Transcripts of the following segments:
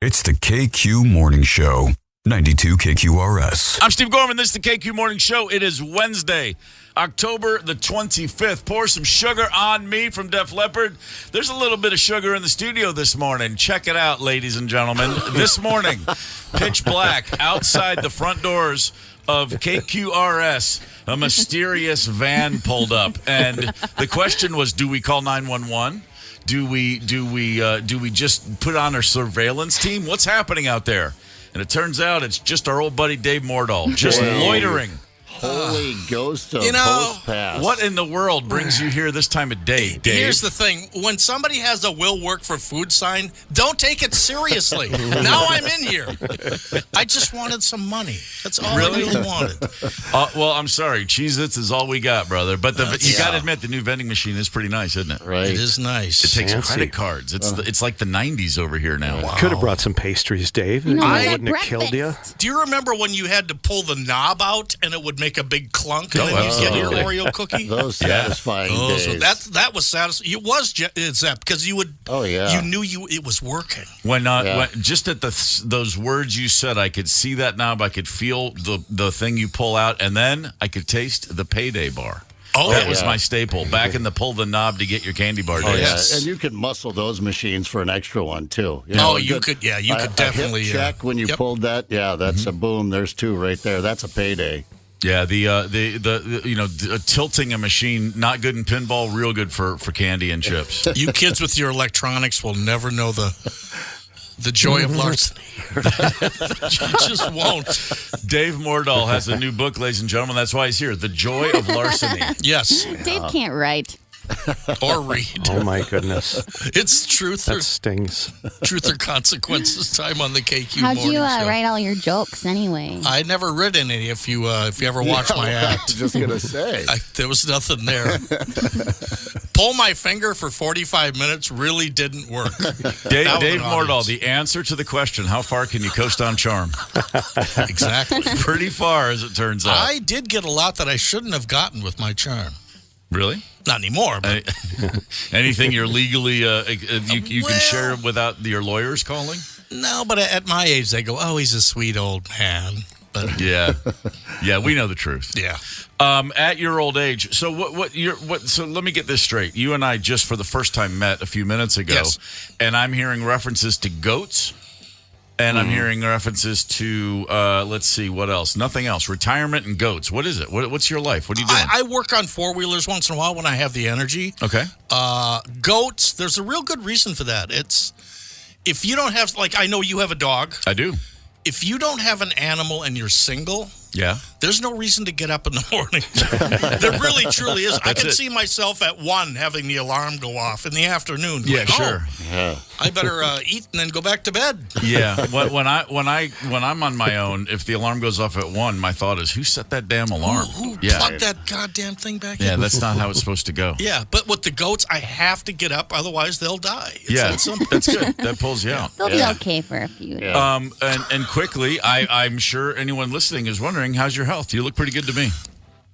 It's the KQ Morning Show, 92 KQRS. I'm Steve Gorman. This is the KQ Morning Show. It is Wednesday, October the 25th. Pour some sugar on me from Def Leppard. There's a little bit of sugar in the studio this morning. Check it out, ladies and gentlemen. This morning, pitch black outside the front doors of KQRS, a mysterious van pulled up. And the question was, do we call 911? Do we just put on our surveillance team? What's happening out there? And it turns out it's just our old buddy Dave Mordal, just loitering. Holy ghost of Post Pass. What in the world brings you here this time of day, Dave? Here's the thing. When somebody has a will work for food sign, don't take it seriously. Now I'm in here. I just wanted some money. That's all I really wanted. Well, I'm sorry. Cheez-Its is all we got, brother. But you got to admit, the new vending machine is pretty nice, isn't it? Right. It is nice. It takes credit cards. It's like the 90s over here now. Wow. Could have brought some pastries, Dave. I wouldn't have killed you. Do you remember when you had to pull the knob out and it would make a big clunk and then you get your Oreo cookie? Those satisfying days. So that was satisfying. It was Zep, because you would. Oh yeah. You knew it was working. When just at those words you said, I could see that knob. I could feel the thing you pull out, and then I could taste the payday bar. Oh, that was my staple. Back in the pull the knob to get your candy bar days. yes. And you could muscle those machines for an extra one too. You could definitely a hip check when you pulled that. Yeah, that's a boom. There's two right there. That's a payday. Yeah, the tilting a machine, not good in pinball, real good for candy and chips. You kids with your electronics will never know the joy of larceny. You just won't. Dave Mordal has a new book, ladies and gentlemen. That's why he's here. The Joy of Larceny. Yes. Dave can't write. Or read. Oh, my goodness. It's truth That stings. or consequences time on the KQ How'd Morning you Show. write all your jokes anyway? I never read any. If you ever watch my I act, was just gonna say. there was nothing there. Pull my finger for 45 minutes really didn't work. Dave Mordal, the answer to the question, how far can you coast on charm? Exactly. Pretty far, as it turns out. I did get a lot that I shouldn't have gotten with my charm. Really? Not anymore. But Anything you're legally you can share without your lawyers calling? no, but at my age, they go, "Oh, he's a sweet old man." But Yeah, we know the truth. yeah. At your old age, so so let me get this straight. You and I just for the first time met a few minutes ago, Yes. and I'm hearing references to goats, and I'm hearing references to let's see, what else? Nothing else. Retirement and goats. What is it? What's your life? What are you doing? I work on four-wheelers once in a while when I have the energy. Okay. Goats, there's a real good reason for that. It's if you don't have, like, I know you have a dog. I do. If you don't have an animal and you're single, Yeah. there's no reason to get up in the morning. There really, truly is. I can see myself at 1 having the alarm go off in the afternoon. Yeah, going, sure. Yeah. I better eat and then go back to bed. Yeah. When I'm on my own, if the alarm goes off at 1, my thought is, who set that damn alarm? Who Yeah. plugged that goddamn thing back in? Yeah, that's not how it's supposed to go. Yeah, but with the goats, I have to get up, otherwise they'll die. It's Yeah, that simple. that's good. That pulls you out. They'll be okay for a few days. And quickly, I'm sure anyone listening is wondering, how's your health? You look pretty good to me.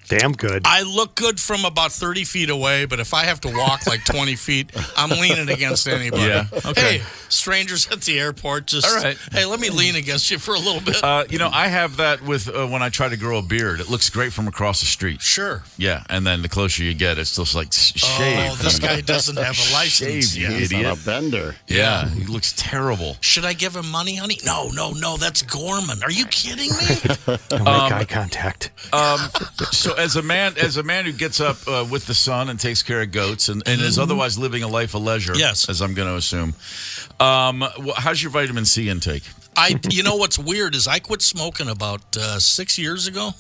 Damn good. I look good from about 30 feet away, but if I have to walk like 20 feet, I'm leaning against anybody. Yeah, okay. Hey, strangers at the airport, just, All right. hey, let me lean against you for a little bit. I have that with when I try to grow a beard. It looks great from across the street. Sure. Yeah, and then the closer you get, it's just like shaved. Oh, this guy doesn't have a license Shaved, you yet. He's on idiot. a bender. Yeah, he looks terrible. Should I give him money, honey? No, that's Gorman. Are you kidding me? Don't make eye contact. So as a man who gets up with the sun and takes care of goats and is otherwise living a life of leisure, Yes. as I'm going to assume, how's your vitamin C intake? You know what's weird is I quit smoking about 6 years ago.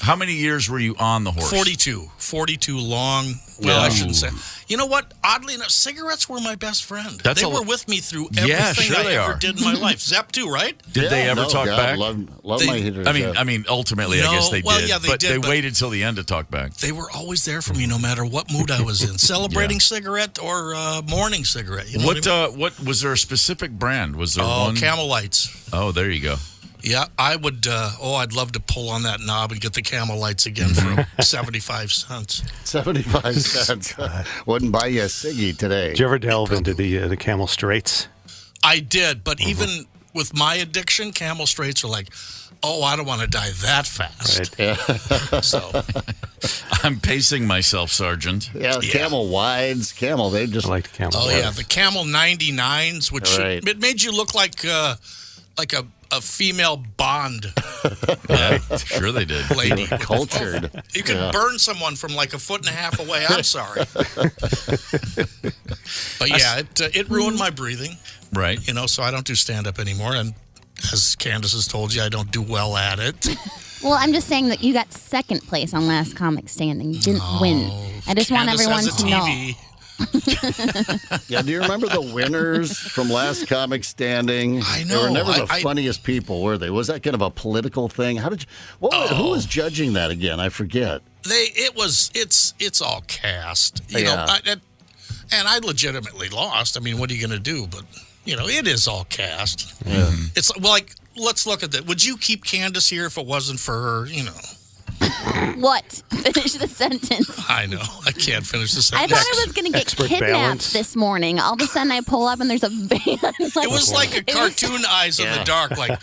How many years were you on the horse? 42 long. Well, I shouldn't say. You know what? Oddly enough, cigarettes were my best friend. They were with me through everything sure I they ever are. did in my life. Zep too, right? Did they ever talk back? Love my hitters. I mean, ultimately, I No, guess they well, did. yeah, they but did, they but- waited till the end to talk back. They were always there for me, no matter what mood I was in. Celebrating cigarette or morning cigarette. You know what I mean? What was there a specific brand? Was there Oh, one? Camel Lights. Oh, there you go. Yeah, I would. I'd love to pull on that knob and get the Camel Lights again for 75 cents. 75 cents. Wouldn't buy you a ciggy today. Did you ever delve into the Camel Straights? I did, but even with my addiction, Camel Straights are like, oh, I don't want to die that fast. Right. So I'm pacing myself, Sergeant. Yeah, Camel Wides, Camel, they just I like the Camel. Oh, yeah, the Camel 99s, which Right. it made you look like a female Bond Yeah, sure they did. lady. cultured. You could burn someone from like a foot and a half away. I'm sorry. But yeah, it ruined my breathing, Right. so I don't do stand-up anymore. And as Candice has told you, I don't do well at it. Well, I'm just saying that you got second place on Last Comic Standing. You didn't win. I just want Candice everyone has a to know. TV. Yeah, do you remember the winners from Last Comic Standing? I They were know. never the I- funniest people, were they? Was that kind of a political thing? How did you? Who was judging that again? I forget. It's all cast. Yeah. And I legitimately lost. I mean, what are you going to do? But it is all cast. It's like, let's look at that. Would you keep Candice here if it wasn't for her? What? Finish the sentence. I know. I can't finish the I sentence. thought I was going to get Expert kidnapped balance. this morning. All of a sudden, I pull up and there's a van. It was like a cartoon Eyes in the Dark. Like,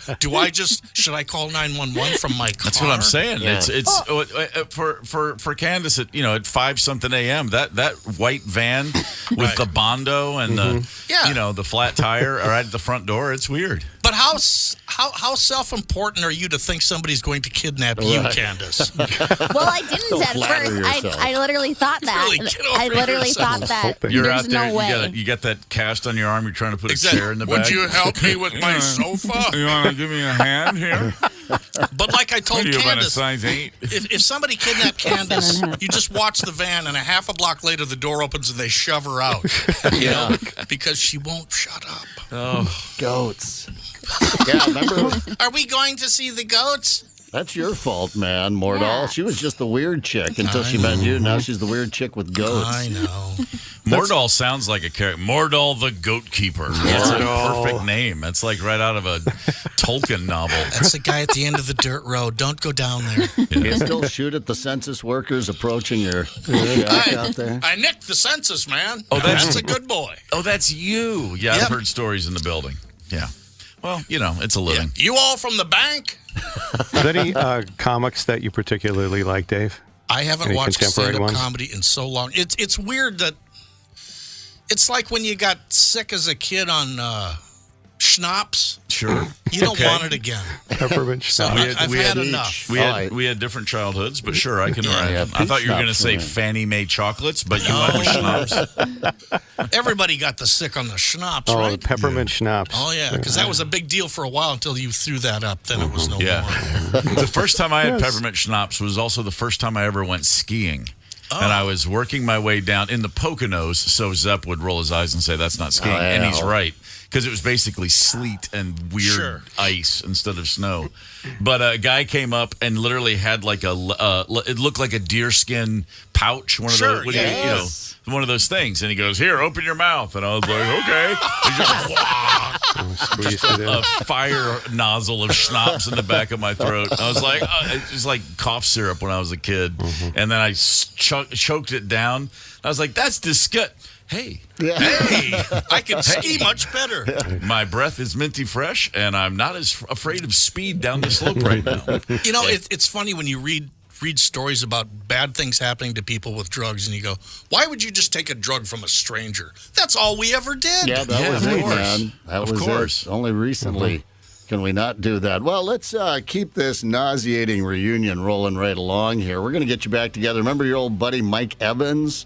should I call 911 from my car? That's what I'm saying. Yeah. It's for Candice at at 5-something a.m. That white van with Right. the Bondo and the flat tire right at the front door. It's weird. But how self-important are you to think somebody's going to kidnap you, Right. Candice? Well, I didn't Don't at flatter first. yourself. I literally thought that. Really, get over I literally yourself. thought that. Hoping. You're There's out there. no way. You got that cast on your arm. You're trying to put a Exactly. chair in the Would back. you help me with my sofa? You want to give me a hand here? But like I told You about a Candice, size 8? if somebody kidnapped Candice, you just watch the van, and a half a block later, the door opens and they shove her out. Because she won't shut up. Oh, Goats. Yeah, remember? Are we going to see the goats? That's your fault, man, Mordal. Yeah. She was just the weird chick until she met you. Now she's the weird chick with goats. I know. Mordal sounds like a character. Mordal the Goat Keeper. That's a perfect name. That's like right out of a Tolkien novel. That's the guy at the end of the dirt road. Don't go down there. You still shoot at the census workers approaching your shack out there? I nicked the census, man. Oh, that's a good boy. Oh, that's you. Yeah, Yep. I've heard stories in the building. Yeah. Well, it's a living. You all from the bank? Are there any comics that you particularly like, Dave? I haven't Any watched contemporary stand-up ones? comedy in so long. It's weird that it's like when you got sick as a kid on schnapps. Sure. You don't Okay. want it again. Peppermint So schnapps. I've we had had enough. We had different childhoods, but sure, I can imagine. yeah, I thought you were going to peach say schnapps, Fannie Mae chocolates, but you went with schnapps. Everybody got the sick on the schnapps, Oh, right? the peppermint schnapps. Oh, yeah, because that was a big deal for a while until you threw that up. Then it was no Yeah. more. The first time I had Yes. peppermint schnapps was also the first time I ever went skiing. And I was working my way down in the Poconos, so Zepp would roll his eyes and say, that's not skiing. Oh, yeah. And he's right, because it was basically sleet and weird Sure. ice instead of snow. But a guy came up and literally had like it looked like a deerskin pouch, one of Sure, those, yes. one of those things. And he goes, here, open your mouth. And I was like, okay. He just Squeeze it in. a fire nozzle of schnapps in the back of my throat. I was like, it was like cough syrup when I was a kid. And then I choked it down. I was like, that's disgusting. Hey, Hey, I can ski much better. my breath is minty fresh, and I'm not as afraid of speed down the slope right now. It's funny when you read stories about bad things happening to people with drugs, and you go, why would you just take a drug from a stranger? That's all we ever did. Yeah, that Yeah, was of it, course. man. That Of was course. it. Only recently can we not do that. Well, let's keep this nauseating reunion rolling right along here. We're going to get you back together. Remember your old buddy Mike Evans?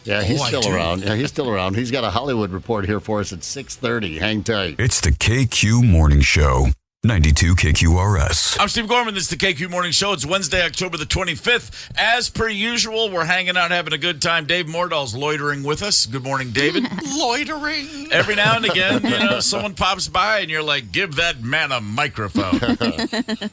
Yeah, he's I still do. around. Yeah, he's still around. He's got a Hollywood report here for us at 6:30. Hang tight. It's the KQ Morning Show. 92 KQRS. I'm Steve Gorman. This is the KQ Morning Show. It's Wednesday, October the 25th. As per usual, we're hanging out, having a good time. Dave Mordal's loitering with us. Good morning, David. Loitering. Every now and again, someone pops by and you're like, give that man a microphone.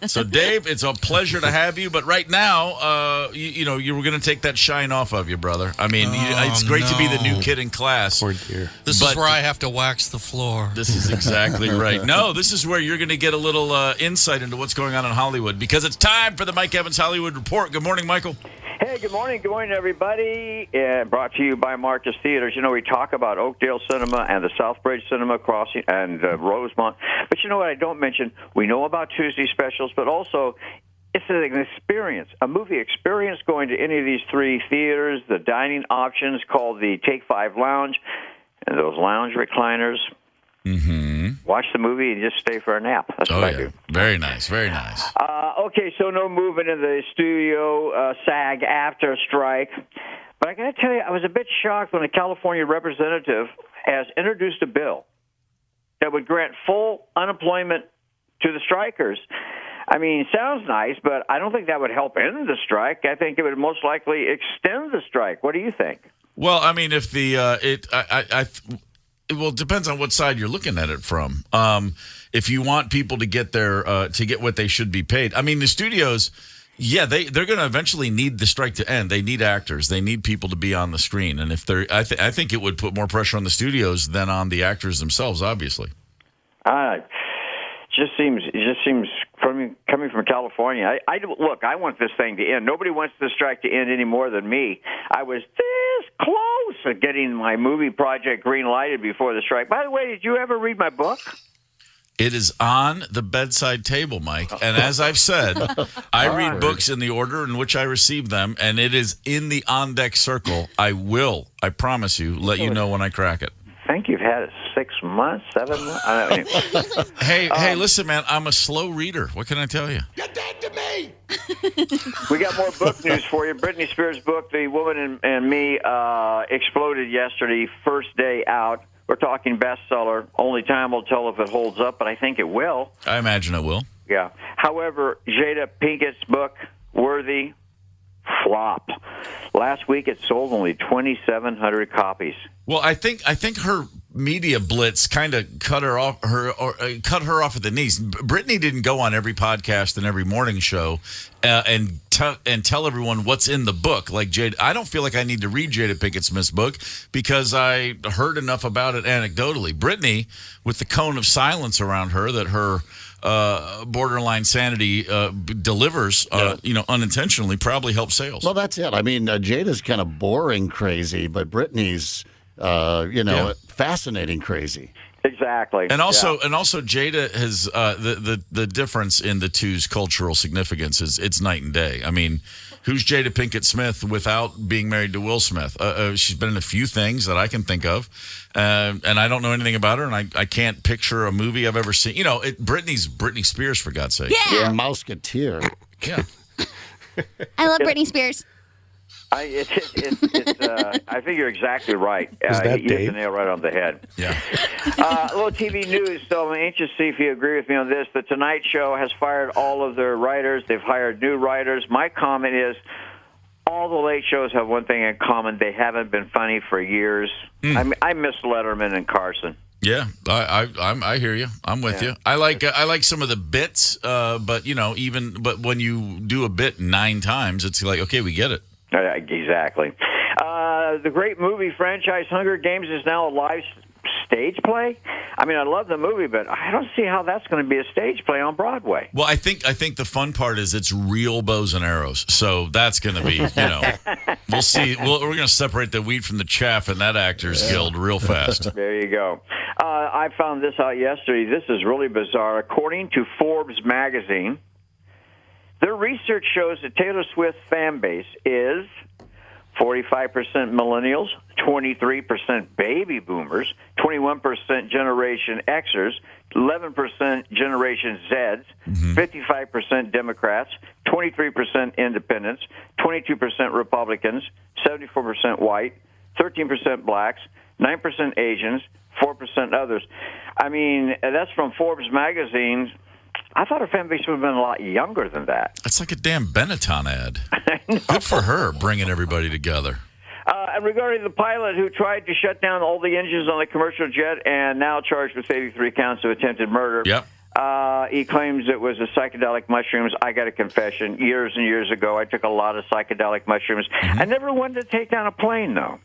So, Dave, it's a pleasure to have you. But right now, you were going to take that shine off of you, brother. I mean, it's great to be the new kid in class. Poor dear. This But- is where I have to wax the floor. This is exactly right. No, this is where you're going to get a little insight into what's going on in Hollywood, because it's time for the Mike Evans Hollywood Report. Good morning, Michael. Hey, Hey, good morning. Good morning, everybody. Brought to you by Marcus Theaters. You know, we talk about Oakdale Cinema and the Southbridge Cinema Crossing and Rosemont. But you know what I don't mention? We know about Tuesday specials, but also it's an experience, a movie experience going to any of these three theaters, the dining options called the Take 5 Lounge, and those lounge recliners. Mm-hmm. Watch the movie and just stay for a nap. That's what I do. Very nice, very nice. Okay, so no movement in the studio, SAG after strike. But I got to tell you, I was a bit shocked when a California representative has introduced a bill that would grant full unemployment to the strikers. I mean, it sounds nice, but I don't think that would help end the strike. I think it would most likely extend the strike. What do you think? Well, I mean, if the well, it depends on what side you're looking at it from. If you want people to get to get what they should be paid, I mean, the studios, yeah, they're going to eventually need the strike to end. They need actors. They need people to be on the screen. And if I think it would put more pressure on the studios than on the actors themselves, obviously. It just seems coming from California. Look, I want this thing to end. Nobody wants the strike to end any more than me. I was this close to getting my movie project green lighted before the strike. By the way, did you ever read my book? It is on the bedside table, Mike. And as I've said, I read books in the order in which I receive them, and it is in the on-deck circle. I promise you, let you know when I crack it. I think you've had it 6 months, 7 months. Hey, listen, man, I'm a slow reader. What can I tell you? You're dead to me! We got more book news for you. Britney Spears' book, The Woman and Me, exploded yesterday, first day out. We're talking bestseller. Only time will tell if it holds up, but I think it will. I imagine it will. Yeah. However, Jada Pinkett's book, Worthy, flop. Last week it sold only 2,700 copies. Well, I think her media blitz kind of cut her off at the knees. Britney didn't go on every podcast and every morning show and tell everyone what's in the book. Like Jada, I don't feel like I need to read Jada Pinkett Smith's book because I heard enough about it anecdotally. Britney, with the cone of silence around her that her borderline sanity delivers, unintentionally, probably helps sales. Well, that's it. I mean, Jada's kind of boring crazy, but Britney's, fascinating crazy. Exactly. And also Jada has the difference in the two's cultural significance is it's night and day. I mean, who's Jada Pinkett Smith without being married to Will Smith? She's been in a few things that I can think of, and I don't know anything about her, and I can't picture a movie I've ever seen. You know, Britney's Britney Spears, for God's sake. Yeah. Mouseketeer. Yeah. I love Britney Spears. I think you're exactly right. Is that you hit Dave? the nail right on the head. Yeah. A little TV news, so I'm anxious to see if you agree with me on this. The Tonight Show has fired all of their writers. They've hired new writers. My comment is all the late shows have one thing in common. They haven't been funny for years. I miss Letterman and Carson. Yeah, I hear you. I'm with you. I like some of the bits, but when you do a bit 9 times, it's like, okay, we get it. Exactly. The great movie franchise Hunger Games is now a live stage play. I mean, I love the movie, but I don't see how that's going to be a stage play on Broadway. Well, I think the fun part is it's real bows and arrows. So that's going to be, we'll see. We're going to separate the wheat from the chaff in that Actors Guild real fast. There you go. I found this out yesterday. This is really bizarre. According to Forbes magazine, their research shows that Taylor Swift's fan base is 45% millennials, 23% baby boomers, 21% Generation Xers, 11% Generation Zs, 55% Democrats, 23% independents, 22% Republicans, 74% white, 13% blacks, 9% Asians, 4% others. I mean, that's from Forbes magazine. I thought her fan base would have been a lot younger than that. That's like a damn Benetton ad. Good for her, bringing everybody together. And regarding the pilot who tried to shut down all the engines on the commercial jet and now charged with 83 counts of attempted murder, he claims it was a psychedelic mushrooms. I got a confession. Years and years ago, I took a lot of psychedelic mushrooms. I never wanted to take down a plane, though.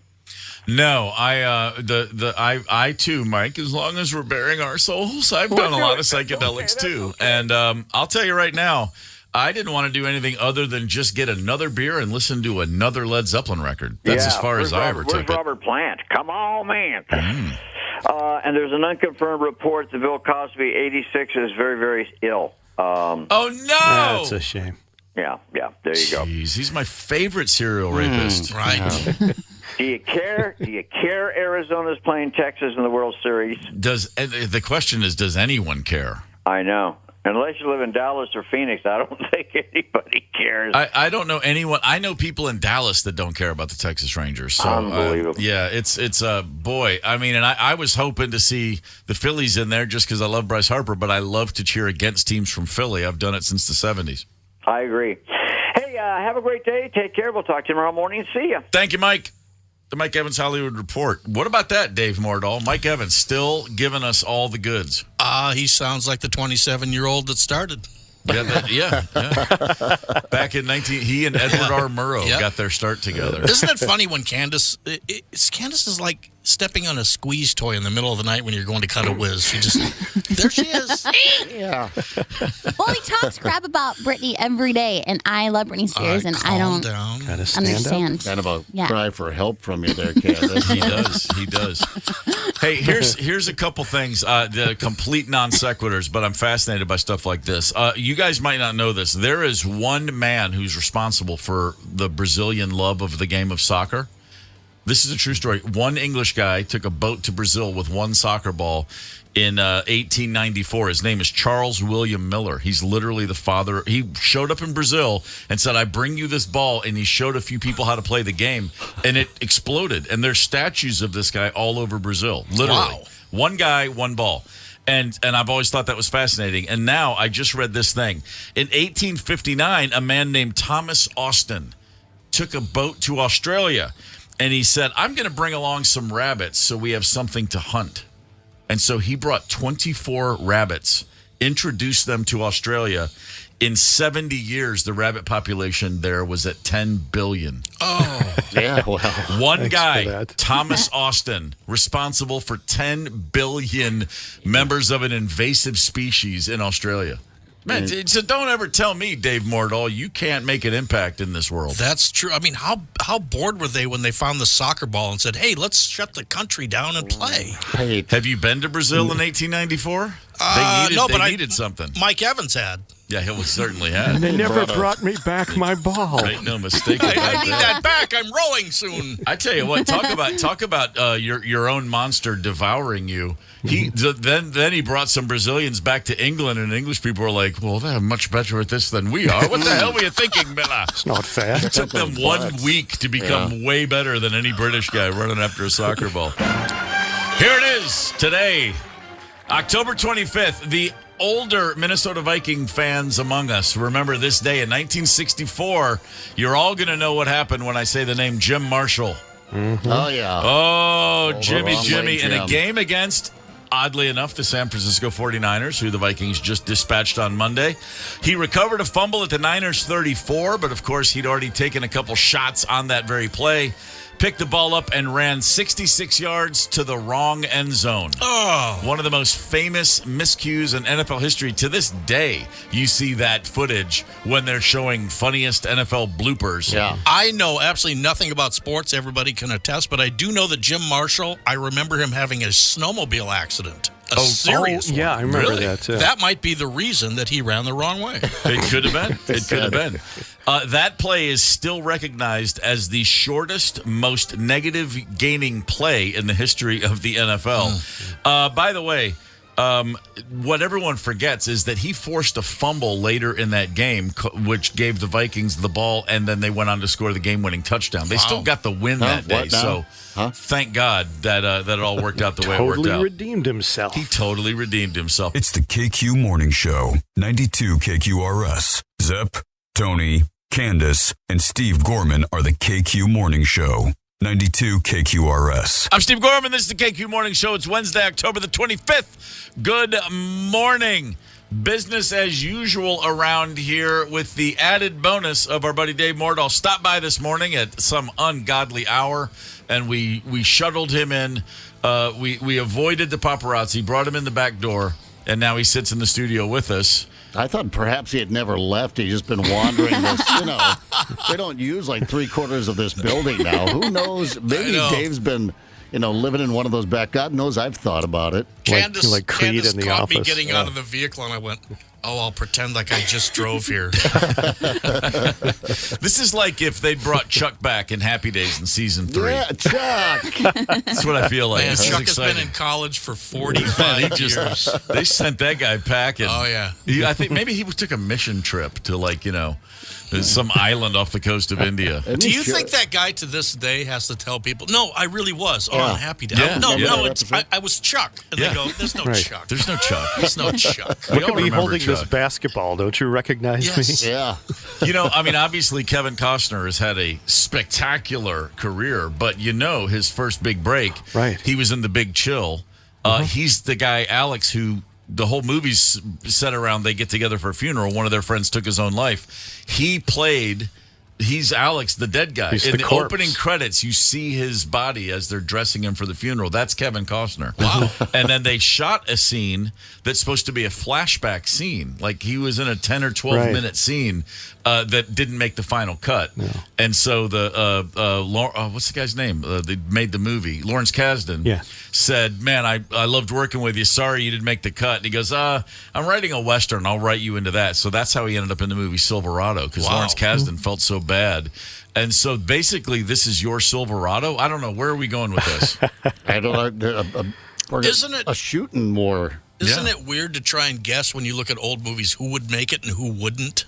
No, I too, Mike. As long as we're bearing our souls, I've done a lot of psychedelics too. And I'll tell you right now, I didn't want to do anything other than just get another beer and listen to another Led Zeppelin record. That's as far as I ever took it. Where's Robert Plant? Come on, man. And there's an unconfirmed report that Bill Cosby, 86, is very, very ill. Oh, no! That's a shame. Yeah, there you go. Jeez, he's my favorite serial rapist. Right. Do you care? Do you care Arizona's playing Texas in the World Series? The question is, does anyone care? I know. Unless you live in Dallas or Phoenix, I don't think anybody cares. I don't know anyone. I know people in Dallas that don't care about the Texas Rangers. So, Unbelievable. It's boy. I mean, and I was hoping to see the Phillies in there just because I love Bryce Harper, but I love to cheer against teams from Philly. I've done it since the 70s. I agree. Hey, have a great day. Take care. We'll talk to you tomorrow morning. See ya. Thank you, Mike. The Mike Evans Hollywood Report. What about that, Dave Mordal? Mike Evans still giving us all the goods. He sounds like the 27-year-old that started. Yeah. Back in he and Edward R. Murrow got their start together. Isn't it funny when Candice is like stepping on a squeeze toy in the middle of the night when you're going to cut a whiz. She just, there she is. Yeah. Well, he talks crap about Britney every day, and I love Britney Spears, and I don't understand. Kind of a cry for help from you there, Candice. He does. Hey, here's a couple things, the complete non sequiturs, but I'm fascinated by stuff like this. You guys might not know this. There is one man who's responsible for the Brazilian love of the game of soccer. This is a true story. One English guy took a boat to Brazil with one soccer ball in 1894. His name is Charles William Miller. He's literally the father. He showed up in Brazil and said, I bring you this ball, and he showed a few people how to play the game, and it exploded. And there's statues of this guy all over Brazil. Literally. Wow. One guy, one ball. And I've always thought that was fascinating. And now I just read this thing. In 1859, a man named Thomas Austin took a boat to Australia. And he said, I'm going to bring along some rabbits so we have something to hunt. And so he brought 24 rabbits, introduced them to Australia. In 70 years, the rabbit population there was at 10 billion. Oh, yeah. Well, one guy, Thomas Austin, responsible for 10 billion members of an invasive species in Australia. Man, so don't ever tell me, Dave Mordal, you can't make an impact in this world. That's true. I mean, how bored were they when they found the soccer ball and said, hey, let's shut the country down and play? Right. Have you been to Brazil in 1894? They needed something. Mike Evans had. Yeah, he certainly had. They never brought me back my ball. Make no mistake I about need that back. I'm rowing soon. I tell you what, talk about your own monster devouring you. Then he brought some Brazilians back to England, and English people were like, well, they're much better at this than we are. What the hell were you thinking, Miller? It's not fair. It took them 1 week to become way better than any British guy running after a soccer ball. Here it is today, October 25th. The older Minnesota Viking fans among us remember this day in 1964. You're all going to know what happened when I say the name Jim Marshall. Mm-hmm. Oh, yeah. Oh, Jimmy. In a game against, oddly enough, the San Francisco 49ers, who the Vikings just dispatched on Monday. He recovered a fumble at the Niners' 34, but of course he'd already taken a couple shots on that very play. Picked the ball up and ran 66 yards to the wrong end zone. Oh. One of the most famous miscues in NFL history. To this day, you see that footage when they're showing funniest NFL bloopers. Yeah. I know absolutely nothing about sports. Everybody can attest, but I do know that Jim Marshall, I remember him having a snowmobile accident. A serious one. Yeah, I remember Really? that, too. That might be the reason that he ran the wrong way. It could have been. It could have been. That play is still recognized as the shortest, most negative gaining play in the history of the NFL. By the way, what everyone forgets is that he forced a fumble later in that game, which gave the Vikings the ball, and then they went on to score the game-winning touchdown. They still got the win that day, so thank God that it all worked out the way it worked out. Totally redeemed himself. He totally redeemed himself. It's the KQ Morning Show, 92 KQRS. Zep, Tony, Candice, and Steve Gorman are the KQ Morning Show, 92 KQRS. I'm Steve Gorman. This is the KQ Morning Show. It's Wednesday, October the 25th. Good morning. Business as usual around here with the added bonus of our buddy Dave Mordal. Stopped by this morning at some ungodly hour, and we shuttled him in. We avoided the paparazzi, brought him in the back door, and now he sits in the studio with us. I thought perhaps he had never left. He'd just been wandering this, They don't use like 3/4 of this building now. Who knows? Maybe Dave's been, living in one of those back. God knows I've thought about it. Candice, like Creed Candice in The caught Office. me getting out of the vehicle, and I went, I'll pretend like I just drove here. This is like if they brought Chuck back in Happy Days in season 3. Yeah, Chuck. That's what I feel like. Man, This is Chuck has been exciting. in college for 45 years. They sent that guy packing. Oh, yeah. I think maybe he took a mission trip to some island off the coast of India. Do you think that guy to this day has to tell people, no, I really was on Happy Day? Yeah. No, Yeah. I was Chuck. And they go, there's no Chuck. There's no Chuck. There's no Chuck. We Look all at me remember holding this Chuck. basketball. Don't you recognize Yes. me? Yeah. Obviously Kevin Costner has had a spectacular career, but his first big break, Right. he was in The Big Chill. He's the guy, Alex, who the whole movie's set around they get together for a funeral. One of their friends took his own life. He's Alex, the dead guy. He's In the the corpse. opening credits, you see his body as they're dressing him for the funeral. That's Kevin Costner. Wow. And then they shot a scene that's supposed to be a flashback scene. Like he was in a 10 or 12-minute scene that didn't make the final cut. No. And so what's the guy's name? They made the movie. Lawrence Kasdan said, man, I loved working with you. Sorry you didn't make the cut. And he goes, I'm writing a Western. I'll write you into that. So that's how he ended up in the movie Silverado, because Lawrence Kasdan felt so bad. And so basically this is your Silverado? I don't know. Where are we going with this? I don't know. Isn't it a shooting war? Isn't it weird to try and guess when you look at old movies who would make it and who wouldn't?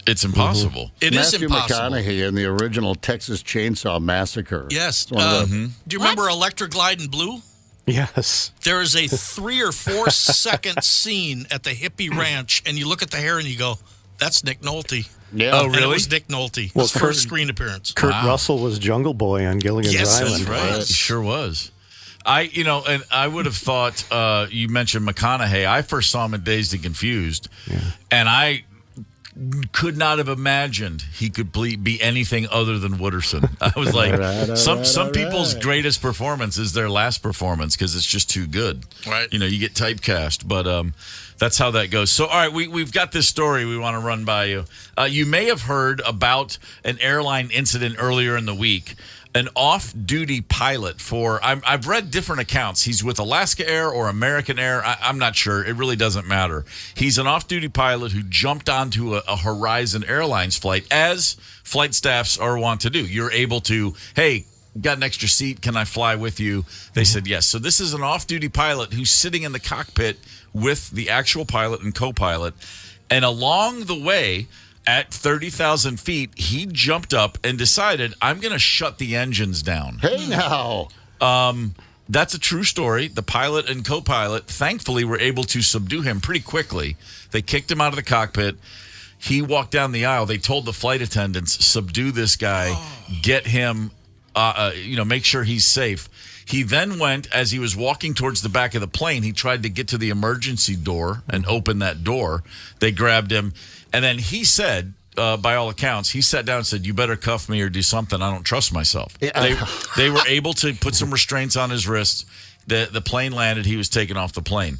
It's impossible. It is Matthew impossible. McConaughey in the original Texas Chainsaw Massacre. Yes. It's one of the- Do you remember Electric Glide in Blue? Yes. There is a 3 or 4 second scene at the hippie ranch, and you look at the hair and you go, that's Nick Nolte. Yeah. Oh, And it really? was Nick Nolte. Well, His first screen appearance. Kurt Russell was Jungle Boy on Gilligan's Yes, Island. that's right. He sure was. And I would have thought, you mentioned McConaughey. I first saw him in Dazed and Confused, and I could not have imagined he could be anything other than Wooderson. I was like, some people's greatest performance is their last performance because it's just too good. Right. You get typecast, but that's how that goes. So, all right, we've got this story we want to run by you. You may have heard about an airline incident earlier in the week. An off-duty pilot I've read different accounts. He's with Alaska Air or American Air. I'm not sure. It really doesn't matter. He's an off-duty pilot who jumped onto a Horizon Airlines flight, as flight staffs are wont to do. You're able to, hey, got an extra seat. Can I fly with you? They said yes. So this is an off-duty pilot who's sitting in the cockpit with the actual pilot and co-pilot. And along the way, at 30,000 feet, he jumped up and decided, I'm going to shut the engines down. Hey, now. That's a true story. The pilot and co-pilot, thankfully, were able to subdue him pretty quickly. They kicked him out of the cockpit. He walked down the aisle. They told the flight attendants, subdue this guy, get him, make sure he's safe. He then went, as he was walking towards the back of the plane, he tried to get to the emergency door and open that door. They grabbed him. And then he said, by all accounts, he sat down and said, you better cuff me or do something. I don't trust myself. Yeah. They were able to put some restraints on his wrists. The plane landed. He was taken off the plane.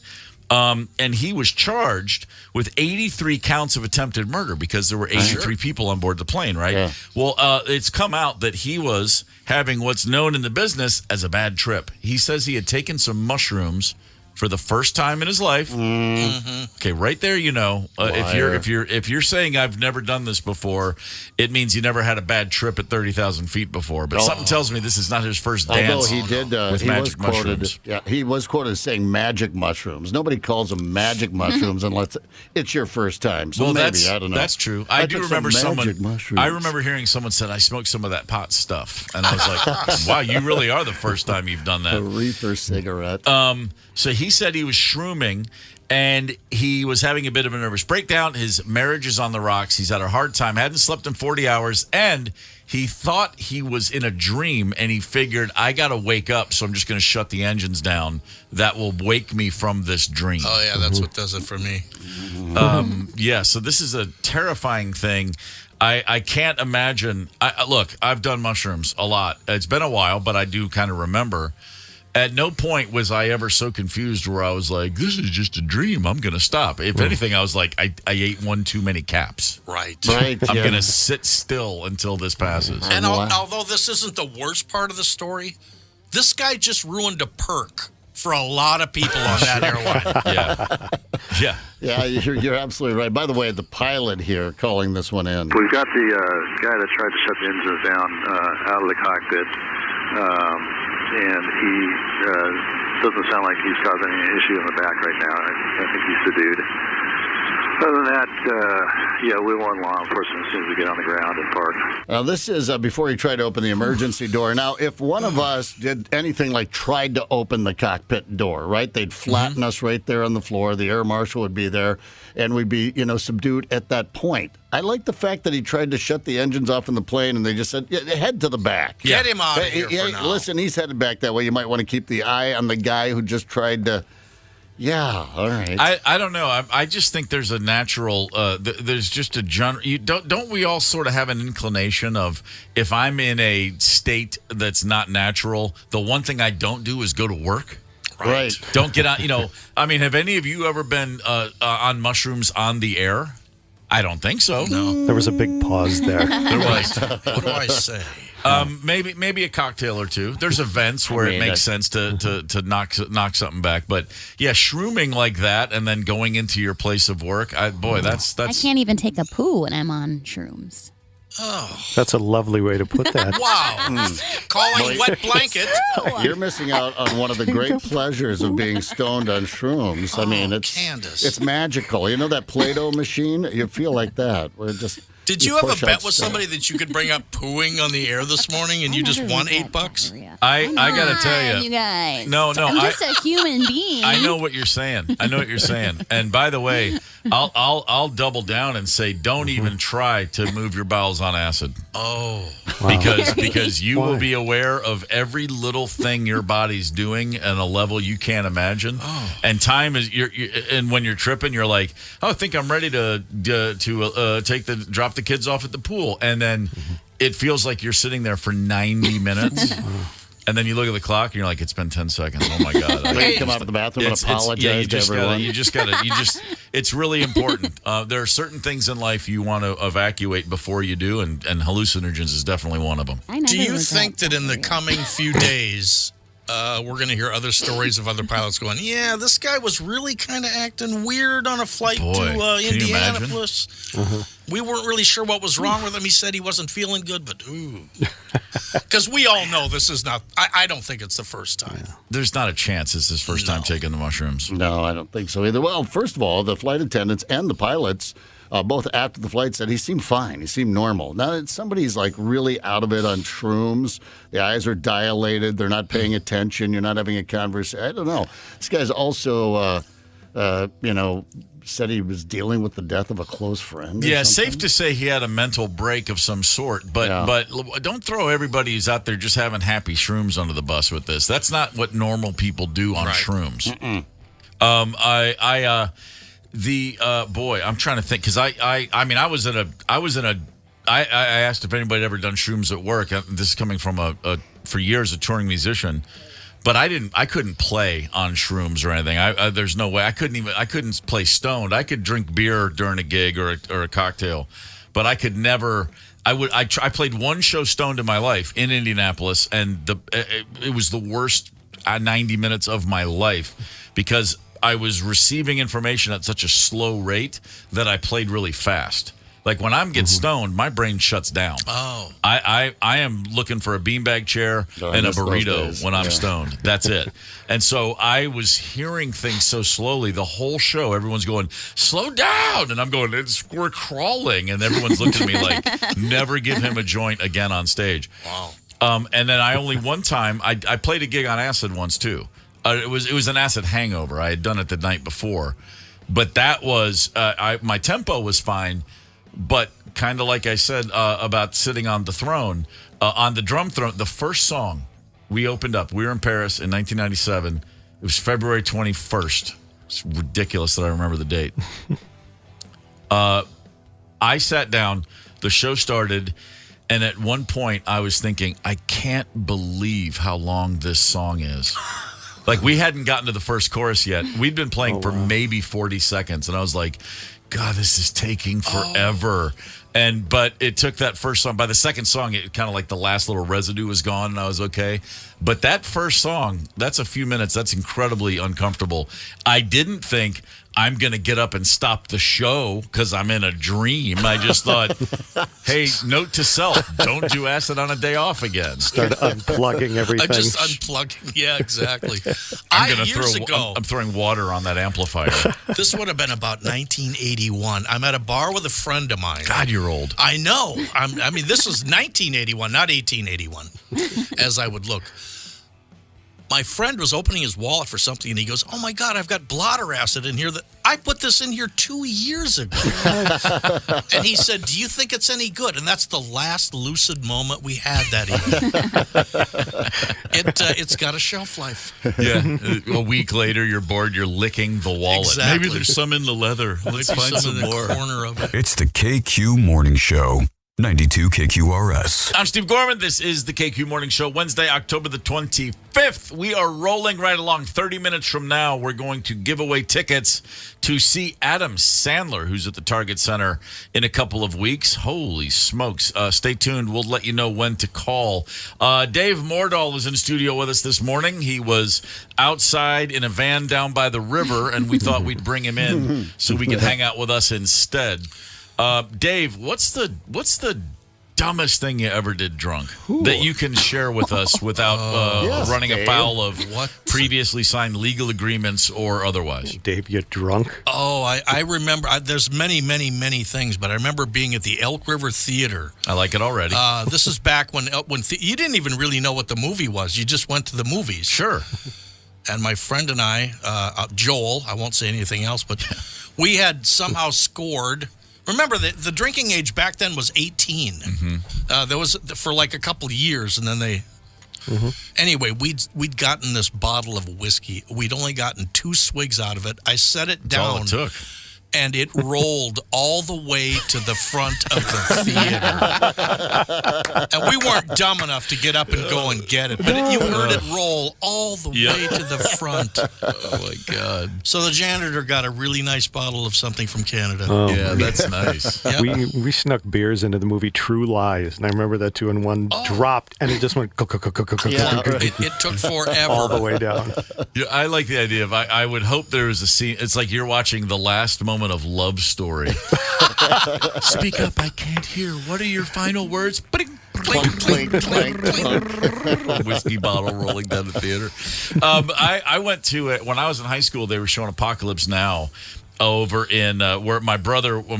And he was charged with 83 counts of attempted murder because there were 83 people on board the plane, right? Yeah. Well, it's come out that he was having what's known in the business as a bad trip. He says he had taken some mushrooms for the first time in his life. Mm-hmm. Okay, right there, if you're saying I've never done this before, it means you never had a bad trip at 30,000 feet before. But something tells me this is not his first dance. Although he did, with he magic was quoted. mushrooms. Yeah, he was quoted as saying magic mushrooms. Nobody calls them magic mushrooms unless it's your first time. So maybe I don't know. That's true. I do took remember some someone. magic mushrooms. I remember hearing someone said, "I smoked some of that pot stuff," and I was like, "Wow, you really are the first time you've done that." A reefer cigarette. So he said he was shrooming, and he was having a bit of a nervous breakdown. His marriage is on the rocks. He's had a hard time. Hadn't slept in 40 hours, and he thought he was in a dream, and he figured, I got to wake up, so I'm just going to shut the engines down. That will wake me from this dream. Oh, yeah, that's what does it for me. So this is a terrifying thing. I can't imagine. Look, I've done mushrooms a lot. It's been a while, but I do kind of remember. At no point was I ever so confused where I was like, this is just a dream. I'm going to stop. If anything, I was like, I ate one too many caps. Right. I'm going to sit still until this passes. And although this isn't the worst part of the story, this guy just ruined a perk for a lot of people on that airline. Yeah, you're absolutely right. By the way, the pilot here calling this one in. We've got the guy that tried to shut the engines down out of the cockpit. And he doesn't sound like he's causing any issue in the back right now. I think he's subdued. Other than that, we want law enforcement as soon as we get on the ground and park. Now, this is before he tried to open the emergency door. Now, if one of us did anything like tried to open the cockpit door, right, they'd flatten us right there on the floor. The air marshal would be there, and we'd be, subdued at that point. I like the fact that he tried to shut the engines off in the plane, and they just said, head to the back. Get him out of here for now. Listen, he's headed back that way. You might want to keep the eye on the guy who just tried to... Yeah, all right. I don't know. I just think there's a natural. There's just a general. Don't we all sort of have an inclination of if I'm in a state that's not natural, the one thing I don't do is go to work. Right. Don't get on. Have any of you ever been on mushrooms on the air? I don't think so. No. There was a big pause there. There was. What do I say? Maybe a cocktail or two. There's events where it makes sense to knock something back. But yeah, shrooming like that and then going into your place of work, that's. I can't even take a poo when I'm on shrooms. Oh, that's a lovely way to put that. Wow. Calling wet blanket. You're missing out on one of the great pleasures of being stoned on shrooms. I mean, Candice. It's magical. You know that Play-Doh machine? You feel like that. Where it just Did you have a bet with somebody that you could bring up pooing on the air this morning and you just won $8? I got to tell you guys. No, I'm just a human being. I know what you're saying. And by the way, I'll double down and say don't even try to move your bowels on acid. Oh, because you will be aware of every little thing your body's doing at a level you can't imagine. Oh. And time is and when you're tripping, you're like, I think I'm ready to drop the kids off at the pool, and then it feels like you're sitting there for 90 minutes. And then you look at the clock and you're like, it's been 10 seconds. Oh my God. You come out of the bathroom and apologize to everyone. It's really important. There are certain things in life you want to evacuate before you do, and hallucinogens is definitely one of them. Do you think that in the coming few days, we're going to hear other stories of other pilots going, yeah, this guy was really kind of acting weird on a flight to Indianapolis. We weren't really sure what was wrong with him. He said he wasn't feeling good, but ooh. Because we all know this is not, I don't think it's the first time. There's not a chance it's his first time taking the mushrooms. No, I don't think so either. Well, first of all, the flight attendants and the pilots, both after the flight, said he seemed fine. He seemed normal. Now, if somebody's like really out of it on shrooms, the eyes are dilated, they're not paying attention, you're not having a conversation. I don't know. This guy's also, said he was dealing with the death of a close friend. Yeah, safe to say he had a mental break of some sort. But don't throw everybody who's out there just having happy shrooms under the bus with this. That's not what normal people do on shrooms. I'm trying to think because I asked if anybody had ever done shrooms at work. This is coming from for years a touring musician. But I couldn't play on shrooms or anything. There's no way. I couldn't play stoned. I could drink beer during a gig or a cocktail, but I could never. I played one show stoned in my life in Indianapolis, and it was the worst 90 minutes of my life because I was receiving information at such a slow rate that I played really fast. Like when I get stoned, my brain shuts down. Oh, I am looking for a beanbag chair and a burrito when I'm stoned. That's it. And so I was hearing things so slowly the whole show. Everyone's going, slow down. And I'm going, we're crawling. And everyone's looking at me like, never give him a joint again on stage. Wow. And then one time, I played a gig on acid once too. It was an acid hangover. I had done it the night before. But that was, my tempo was fine. But kind of like I said about sitting on the throne, on the drum throne, the first song we opened up, we were in Paris in 1997. It was February 21st. It's ridiculous that I remember the date. I sat down, the show started, And at one point, I was thinking, I can't believe how long this song is. Like, we hadn't gotten to the first chorus yet. We'd been playing for maybe 40 seconds. And I was like, God, this is taking forever. But it took that first song. By the second song, it kind of like the last little residue was gone, and I was okay. But that first song, that's a few minutes. That's incredibly uncomfortable. I didn't think I'm going to get up and stop the show because I'm in a dream. I just thought, hey, note to self, don't do acid on a day off again. Start unplugging everything. I'm just unplugging. Yeah, exactly. I'm throwing water on that amplifier. This would have been about 1981. I'm at a bar with a friend of mine. God, you're old. I know. I mean, this was 1981, not 1881, as I would look. My friend was opening his wallet for something, and he goes, oh, my God, I've got blotter acid in here. I put this in here 2 years ago. And he said, do you think it's any good? And that's the last lucid moment we had that evening. It's got a shelf life. Yeah. A week later, you're bored. You're licking the wallet. Exactly. Maybe there's some in the leather. Let's find some more. Corner of it. It's the KQ Morning Show. 92 KQRS. I'm Steve Gorman. This is the KQ Morning Show, Wednesday, October the 25th. We are rolling right along. 30 minutes from now, we're going to give away tickets to see Adam Sandler, who's at the Target Center in a couple of weeks. Holy smokes. Stay tuned. We'll let you know when to call. Dave Mordal is in studio with us this morning. He was outside in a van down by the river, and we thought we'd bring him in so we could hang out with us instead. Dave, what's the dumbest thing you ever did drunk that you can share with us without running afoul of previously signed legal agreements or otherwise? Dave, you drunk? Oh, I remember. There's many, many, many things, but I remember being at the Elk River Theater. I like it already. This is back when you didn't even really know what the movie was. You just went to the movies. Sure. And my friend and I, Joel, I won't say anything else, but we had somehow scored. Remember, the drinking age back then was 18. Mm-hmm. There was for like a couple of years, and then they... Mm-hmm. Anyway, we'd gotten this bottle of whiskey. We'd only gotten 2 swigs out of it. I set it down. That's all it took. And it rolled all the way to the front of the theater. And we weren't dumb enough to get up and go and get it. But you heard it roll all the way to the front. Oh, my God. So the janitor got a really nice bottle of something from Canada. Oh, yeah, that's nice. Yep. We snuck beers into the movie True Lies, and I remember that too, and one dropped, and it just went... It took forever. All the way down. Yeah, I like the idea of... I would hope there was a scene... It's like you're watching the last moment of Love Story. Speak up, I can't hear. What are your final words? Clink, clink, clink, clink. Whiskey bottle rolling down the theater. I went to it when I was in high school. They were showing Apocalypse Now over in where my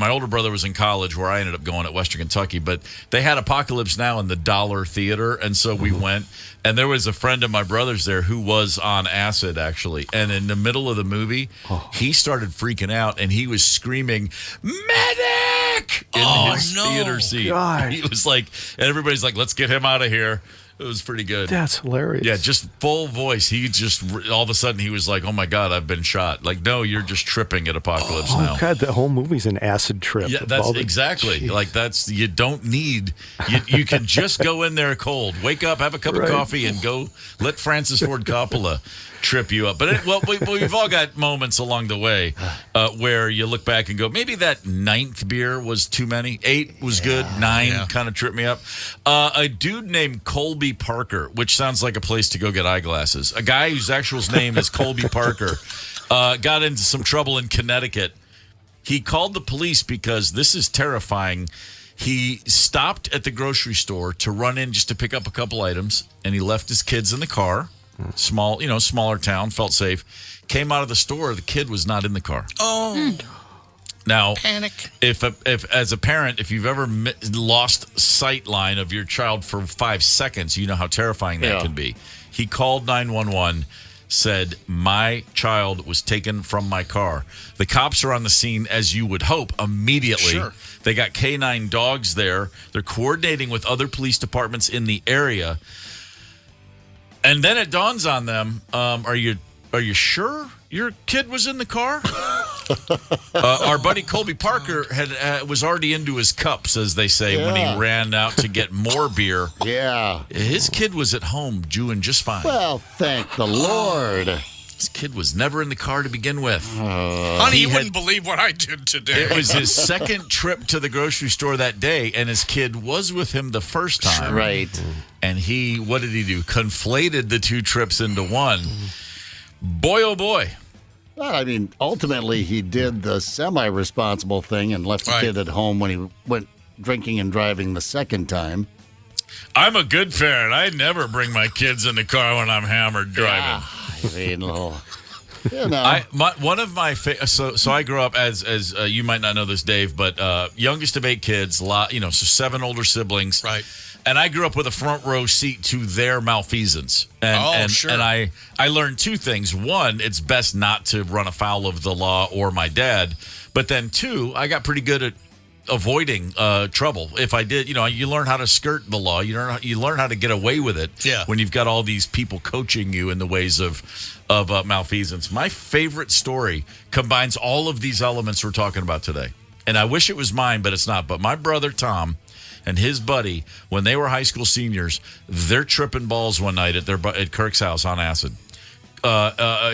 older brother was in college, where I ended up going at Western Kentucky. But they had Apocalypse Now in the Dollar Theater, and so we went. And there was a friend of my brother's there who was on acid, actually. And in the middle of the movie, he started freaking out, and he was screaming, "Medic!" in his theater seat. God. He was like, and everybody's like, "Let's get him out of here." It was pretty good. That's hilarious. Yeah, just full voice. He just, all of a sudden, he was like, "Oh, my God, I've been shot." Like, no, you're just tripping at Apocalypse Now. Oh, God, the whole movie's an acid trip. Yeah, that's exactly. Geez. Like, you don't need, you can just go in there cold. Wake up, have a cup of coffee, and go let Francis Ford Coppola trip you up. But we've all got moments along the way where you look back and go, maybe that 9th beer was too many. 8 was good. 9 kind of tripped me up. A dude named Colby Parker, which sounds like a place to go get eyeglasses. A guy whose actual name is Colby Parker got into some trouble in Connecticut. He called the police because this is terrifying. He stopped at the grocery store to run in just to pick up a couple items, and he left his kids in the car. Smaller town, felt safe. Came out of the store, the kid was not in the car. Oh. Now, panic. If as a parent, if you've ever lost sight line of your child for 5 seconds, you know how terrifying that can be. He called 911, said, "My child was taken from my car." The cops are on the scene, as you would hope, immediately. Sure. They got canine dogs there. They're coordinating with other police departments in the area. And then it dawns on them, are you sure your kid was in the car? Our buddy Colby Parker was already into his cups, as they say, when he ran out to get more beer. Yeah. His kid was at home doing just fine. Well, thank the Lord. His kid was never in the car to begin with. Honey, you wouldn't believe what I did today. It was his second trip to the grocery store that day, and his kid was with him the first time. Right. And what did he do? Conflated the two trips into one. Boy, oh boy. Well, I mean, ultimately, he did the semi-responsible thing and left the kid at home when he went drinking and driving the second time. I'm a good parent. I never bring my kids in the car when I'm hammered driving. I mean, you know. One of my so I grew up as you might not know this, Dave, but youngest of 8 kids, so 7 older siblings, right? And I grew up with a front row seat to their malfeasance. Sure. And I learned 2 things. One, it's best not to run afoul of the law or my dad. But then 2, I got pretty good at avoiding trouble. If I did, you learn how to skirt the law. You learn how to get away with it when you've got all these people coaching you in the ways of malfeasance. My favorite story combines all of these elements we're talking about today. And I wish it was mine, but it's not. But my brother, Tom, and his buddy, when they were high school seniors, they're tripping balls one night at Kirk's house on acid.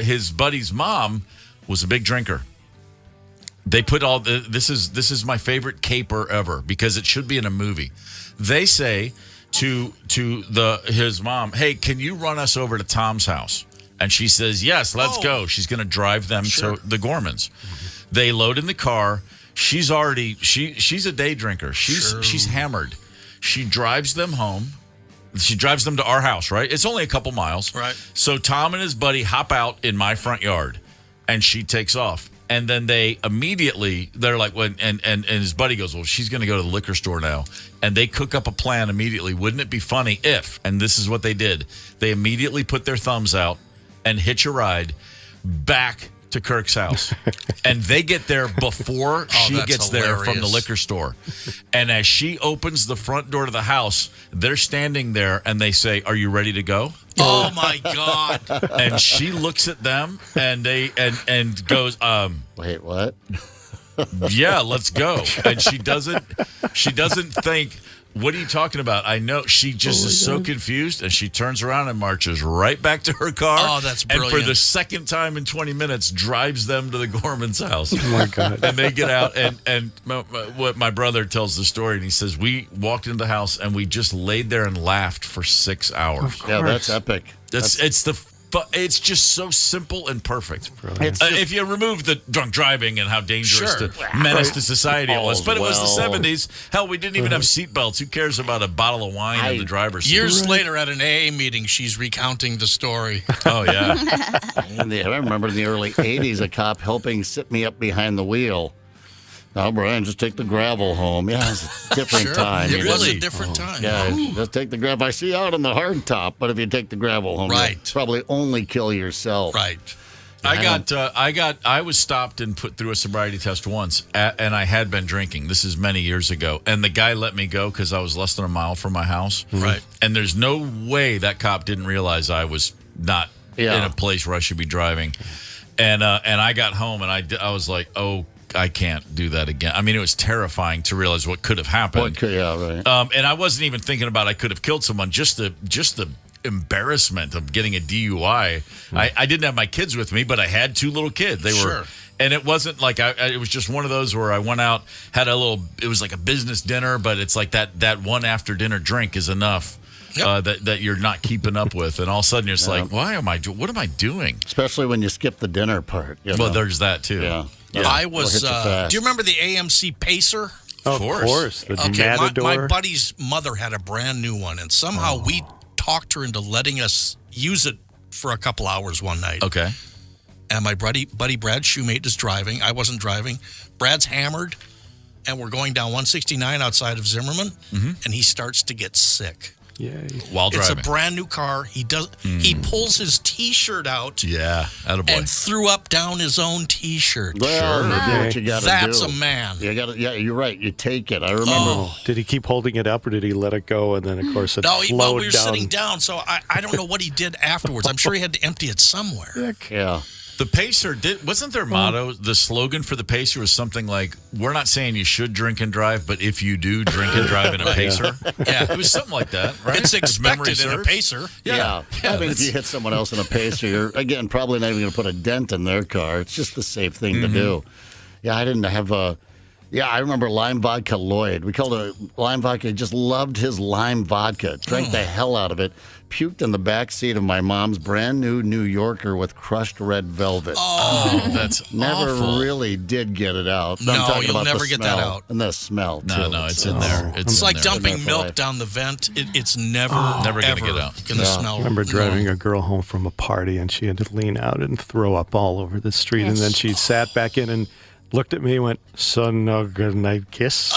His buddy's mom was a big drinker. They put this is my favorite caper ever because it should be in a movie. They say to his mom, "Hey, can you run us over to Tom's house?" And she says, "Yes, let's go." She's going to drive them to the Gormans. They load in the car. She's a day drinker. She's hammered. She drives them home. She drives them to our house, right? It's only a couple miles. Right. So Tom and his buddy hop out in my front yard, and she takes off. And then they're like, and his buddy goes, well, she's going to go to the liquor store now. And they cook up a plan immediately. Wouldn't it be funny if, and this is what they did, they immediately put their thumbs out and hitch a ride back to Kirk's house. And they get there before she gets there from the liquor store. And as she opens the front door to the house, they're standing there and they say, "Are you ready to go?" Oh my God. And she looks at them and and goes, Wait, what? "Yeah, let's go." And she doesn't think, "What are you talking about?" I know. She just is so confused, and she turns around and marches right back to her car. Oh, that's brilliant. And for the second time in 20 minutes, drives them to the Gorman's house. Oh, my God. And they get out, and what my brother tells the story, and he says, we walked into the house, and we just laid there and laughed for 6 hours. Yeah, that's epic. It's just so simple and perfect. If you remove the drunk driving and how dangerous the menace to society it was. But it was the 70s. Hell, we didn't even have seatbelts. Who cares about a bottle of wine in the driver's seat? Years later at an AA meeting, she's recounting the story. Oh, yeah. I remember in the early 80s, a cop helping sit me up behind the wheel. "Now, Brian, just take the gravel home." Yeah, it's a different time. It was a different time. Yeah, just take the gravel. I see you out on the hard top, but if you take the gravel home, you'll probably only kill yourself. Right. I was stopped and put through a sobriety test once, and I had been drinking. This is many years ago, and the guy let me go because I was less than a mile from my house. Right. And there's no way that cop didn't realize I was not in a place where I should be driving. And I got home, and I was like, oh, I can't do that again. I mean, it was terrifying to realize what could have happened. Right. And I wasn't even thinking about I could have killed someone. Just the embarrassment of getting a DUI. I didn't have my kids with me, but I had 2 little kids. They were, and it wasn't like it was just one of those where I went out, had it was like a business dinner, but it's like that one after dinner drink is enough. That you're not keeping up with, and all of a sudden you're just like, what am I doing? Especially when you skip the dinner part. Well, there's that too. Yeah. I was. Do you remember the AMC Pacer? Of course. Okay, my buddy's mother had a brand new one, and somehow we talked her into letting us use it for a couple hours one night. Okay. And my buddy Brad Shoemate is driving. I wasn't driving. Brad's hammered, and we're going down 169 outside of Zimmerman, and he starts to get sick. Yay. While driving. It's a brand new car. He pulls his T-shirt out. Yeah, attaboy. And threw up down his own T-shirt. Well, you do what you got to do. That's a man. Yeah, you're right. You take it. I remember. Oh. Did he keep holding it up, or did he let it go? And then, of course, it flowed down. No, we were sitting down, so I don't know what he did afterwards. I'm sure he had to empty it somewhere. Yeah. The Pacer wasn't their motto, the slogan for the Pacer was something like, we're not saying you should drink and drive, but if you do, drink and drive in a Pacer. Yeah. It was something like that, right? It's expected in a Pacer. Yeah. I mean, if you hit someone else in a Pacer, you're, again, probably not even going to put a dent in their car. It's just the safe thing to do. Yeah, I didn't have a... Yeah, I remember lime vodka Lloyd. We called it lime vodka. He just loved his lime vodka. Drank the hell out of it. Puked in the back seat of my mom's brand new New Yorker with crushed red velvet. Oh, that's Never awful. really did get it out. No, I'm talking you'll about never the get that smell. out. And the smell, too. No, it's in there. It's like dumping for milk life. down the vent. It's never Never gonna ever get out. going to smell. I remember driving a girl home from a party, and she had to lean out and throw up all over the street. And then she sat back in and looked at me and went, "So no good night kiss."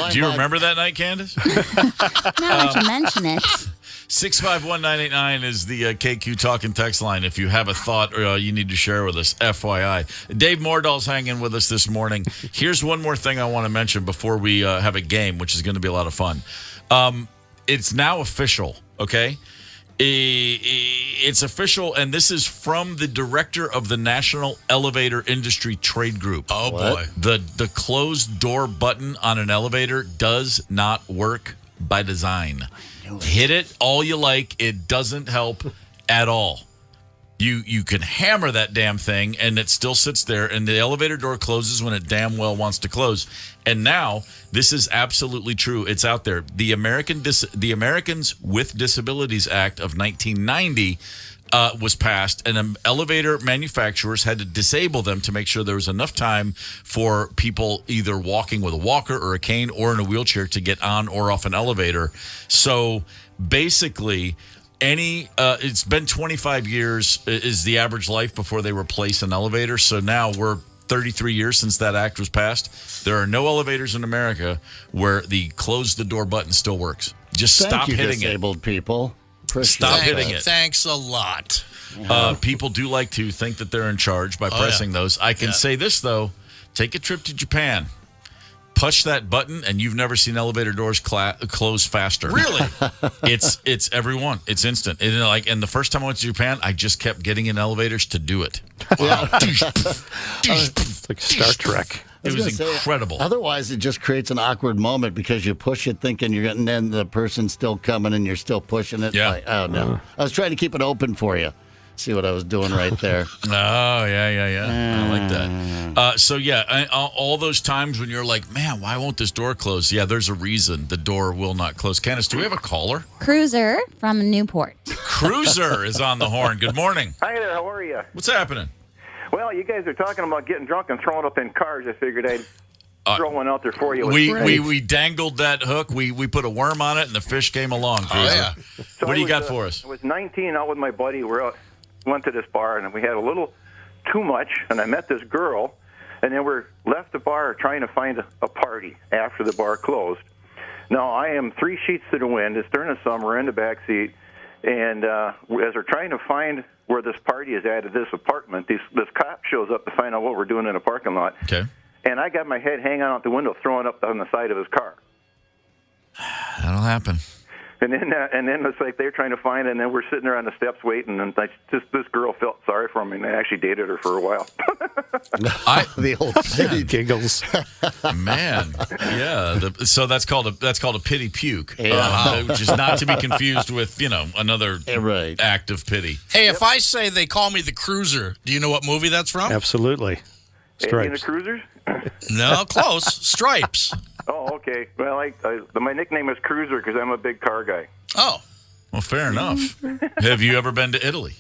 Do you remember that night, Candice? Now that you mention it. 651-989 is the KQ Talk and Text line if you have a thought you need to share with us, FYI. Dave Mordal's hanging with us this morning. Here's one more thing I want to mention before we have a game, which is going to be a lot of fun. It's now official, okay? It's official, and this is from the director of the National Elevator Industry Trade Group. Oh, boy. The closed door button on an elevator does not work by design. Hit it all you like. It doesn't help at all. You can hammer that damn thing, and it still sits there, and the elevator door closes when it damn well wants to close. And now, this is absolutely true. It's out there. The Americans with Disabilities Act of 1990 was passed, and elevator manufacturers had to disable them to make sure there was enough time for people either walking with a walker or a cane or in a wheelchair to get on or off an elevator. So basically, it's been 25 years is the average life before they replace an elevator. So now we're 33 years since that act was passed. There are no elevators in America where the close the door button still works. Just stop hitting it. Disabled people. Stop hitting it. Thanks a lot. People do like to think that they're in charge by pressing those. I can say this, though. Take a trip to Japan. Push that button, and you've never seen elevator doors close faster. Really? It's everyone. It's instant. And the first time I went to Japan, I just kept getting in elevators to do it. It's like Star Trek. It was incredible. Otherwise, it just creates an awkward moment because you push it thinking you're getting, and the person's still coming, and you're still pushing it. Yeah. Like, oh, no. I was trying to keep it open for you. See what I was doing right there. Oh, yeah. I like that. All those times when you're like, man, why won't this door close? Yeah, there's a reason the door will not close. Candice, do we have a caller? Cruiser from Newport. Cruiser is on the horn. Good morning. Hi there, how are you? What's happening? Well, you guys are talking about getting drunk and throwing up in cars. I figured I'd throw one out there for you. We dangled that hook. We put a worm on it, and the fish came along. Cruiser. Oh, yeah. So what do you got for us? I was 19 out with my buddy. Went to this bar, and we had a little too much, and I met this girl, and then we left the bar trying to find a party after the bar closed. Now, I am 3 sheets to the wind. It's during the summer. We're in the back seat, and as we're trying to find where this party is at this apartment, this cop shows up to find out what we're doing in the parking lot. Okay. And I got my head hanging out the window, throwing up on the side of his car. That'll happen. And then it's like they're trying to find, and then we're sitting there on the steps waiting, and this girl felt sorry for me, and I actually dated her for a while. The old city Giggles. Man, yeah. So that's called a pity puke, Yeah. which is not to be confused with another act of pity. Hey, if I say they call me the Cruiser, do you know what movie that's from? Absolutely. Alien the Stripes. Cruisers? No, close. Stripes. Oh, okay. Well, my nickname is Cruiser because I'm a big car guy. Oh. Well, fair enough. Have you ever been to Italy?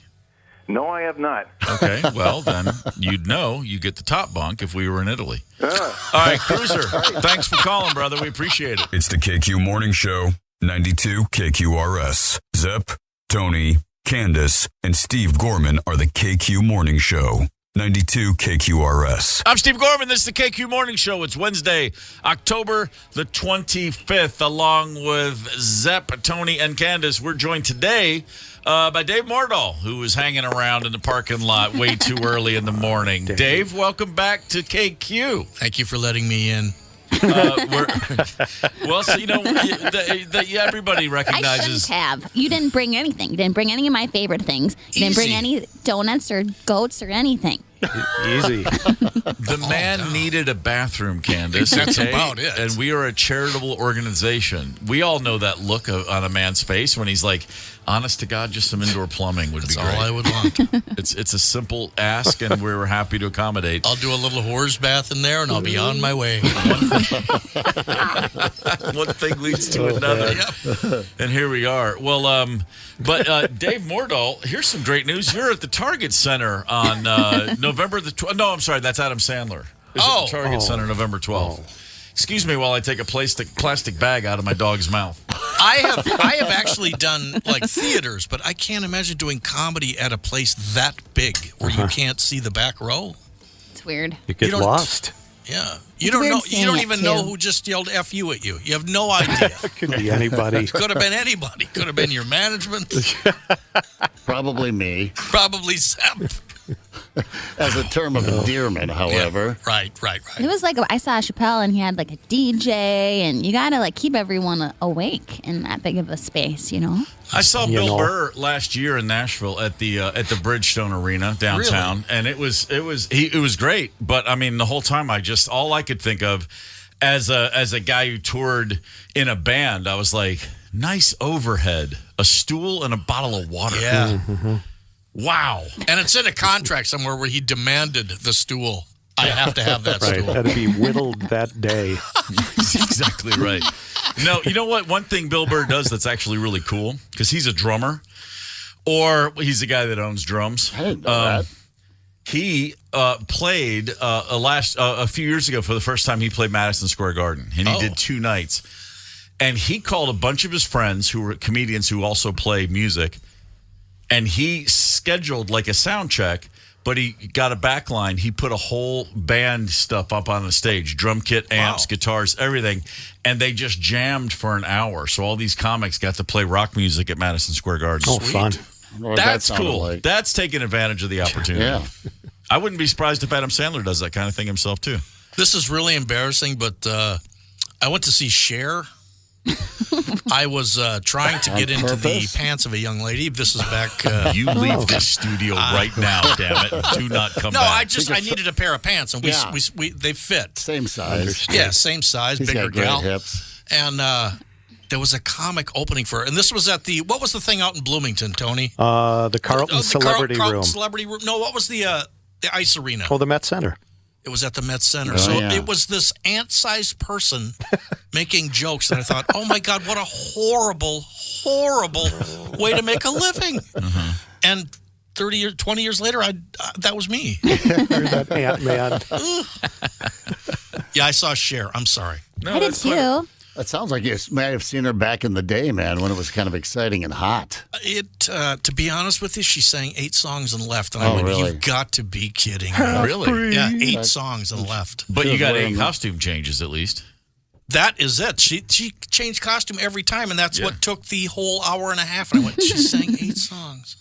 No, I have not. Okay, well, then you'd know you get the top bunk if we were in Italy. All right, Cruiser, thanks for calling, brother. We appreciate it. It's the KQ Morning Show, 92 KQRS. Zep, Tony, Candice, and Steve Gorman are the KQ Morning Show. 92 KQRS. I'm Steve Gorman. This is the KQ Morning Show. It's Wednesday, October the 25th, along with Zep, Tony, and Candice. We're joined today by Dave Mordal, who was hanging around in the parking lot way too early in the morning. Dave, welcome back to KQ. Thank you for letting me in. Well, so everybody recognizes. I shouldn't have. You didn't bring anything. You didn't bring any of my favorite things. You didn't bring any donuts or goats or anything. Easy. The man needed a bathroom, Candice. That's okay? about it. And we are a charitable organization. We all know that look on a man's face when he's like, honest to God, just some indoor plumbing would be great. That's all I would want. It's a simple ask, and we're happy to accommodate. I'll do a little horse bath in there, and I'll be on my way. One thing leads to another. Yep. And here we are. Well, but Dave Mordal, here's some great news. You're at the Target Center on November the 12th. No, I'm sorry. That's Adam Sandler. At the Target Center November 12th. Excuse me while I take a plastic bag out of my dog's mouth. I have actually done like theaters, but I can't imagine doing comedy at a place that big where you can't see the back row. It's weird. You get lost. Yeah. You don't know. You don't even know who just yelled F you at you. You have no idea. Could be anybody. Could have been anybody. Could have been your management. Probably me. Probably Sep. As a term of endearment, however. Yeah, right. It was like I saw Chappelle and he had like a DJ, and you got to like keep everyone awake in that big of a space, you know? I saw Bill Burr last year in Nashville at the Bridgestone Arena downtown, and it was great. But I mean, the whole time all I could think of as a guy who toured in a band, I was like, nice overhead, a stool and a bottle of water. Yeah. Mm-hmm. Wow. And it's in a contract somewhere where he demanded the stool. I have to have that stool. Had to be whittled that day. That's exactly right. No, you know what? One thing Bill Burr does that's actually really cool, because he's a drummer, or he's a guy that owns drums. I didn't know that. He played a few years ago for the first time. He played Madison Square Garden, and he did 2 nights. And he called a bunch of his friends who were comedians who also play music, and he scheduled like a sound check, but he got a back line. He put a whole band stuff up on the stage, drum kit, amps, guitars, everything, and they just jammed for an hour. So all these comics got to play rock music at Madison Square Garden. Oh, fun. That's cool. Like. That's taking advantage of the opportunity. Yeah. I wouldn't be surprised if Adam Sandler does that kind of thing himself, too. This is really embarrassing, but I went to see Cher. I was trying to get into the pants of a young lady. This is back. You leave this studio right now, damn it. Do not come back. No, I needed a pair of pants, and they fit. Same size. Yeah, same size, He's bigger got great gal. hips. And there was a comic opening for her. And this was at what was the thing out in Bloomington, Tony? The Carlton Celebrity Room. Celebrity Room. No, what was the Ice Arena? Oh, the Met Center. It was at the Met Center. It was this ant-sized person making jokes. And I thought, oh, my God, what a horrible, horrible way to make a living. Mm-hmm. And 20 years later, that was me. You're that Ant-Man. Yeah, I saw Cher. I'm sorry. No, I did too. It sounds like you might have seen her back in the day, man, when it was kind of exciting and hot. To be honest with you, she sang 8 songs and left. And I went, really? You've got to be kidding me. Really? Yeah, 8 songs and left. But you got 8 costume changes at least. That is it. She changed costume every time, and that's what took the whole hour and a half. And I went, she sang 8 songs.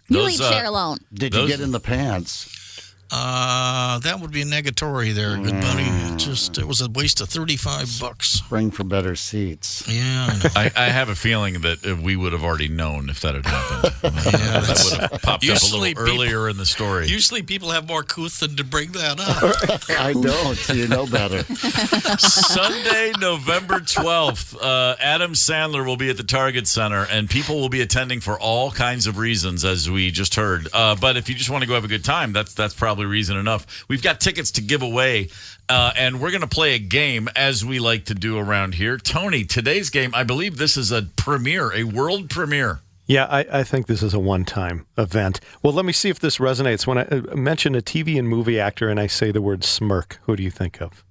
You leave Cher alone. Did you get in the pants? That would be a negatory there, good buddy. It was a waste of $35. Spring for better seats. Yeah, I know. I have a feeling that we would have already known if that had happened. That would have popped up a little earlier in the story. Usually people have more couth than to bring that up. I don't. You know better. Sunday, November 12th, Adam Sandler will be at the Target Center, and people will be attending for all kinds of reasons, as we just heard. But if you just want to go have a good time, that's probably reason enough. We've got tickets to give away, and we're going to play a game as we like to do around here. Tony, today's game, I believe this is a premiere, a world premiere. Yeah, I think this is a one-time event. Well, let me see if this resonates. When I mention a TV and movie actor and I say the word smirk, who do you think of?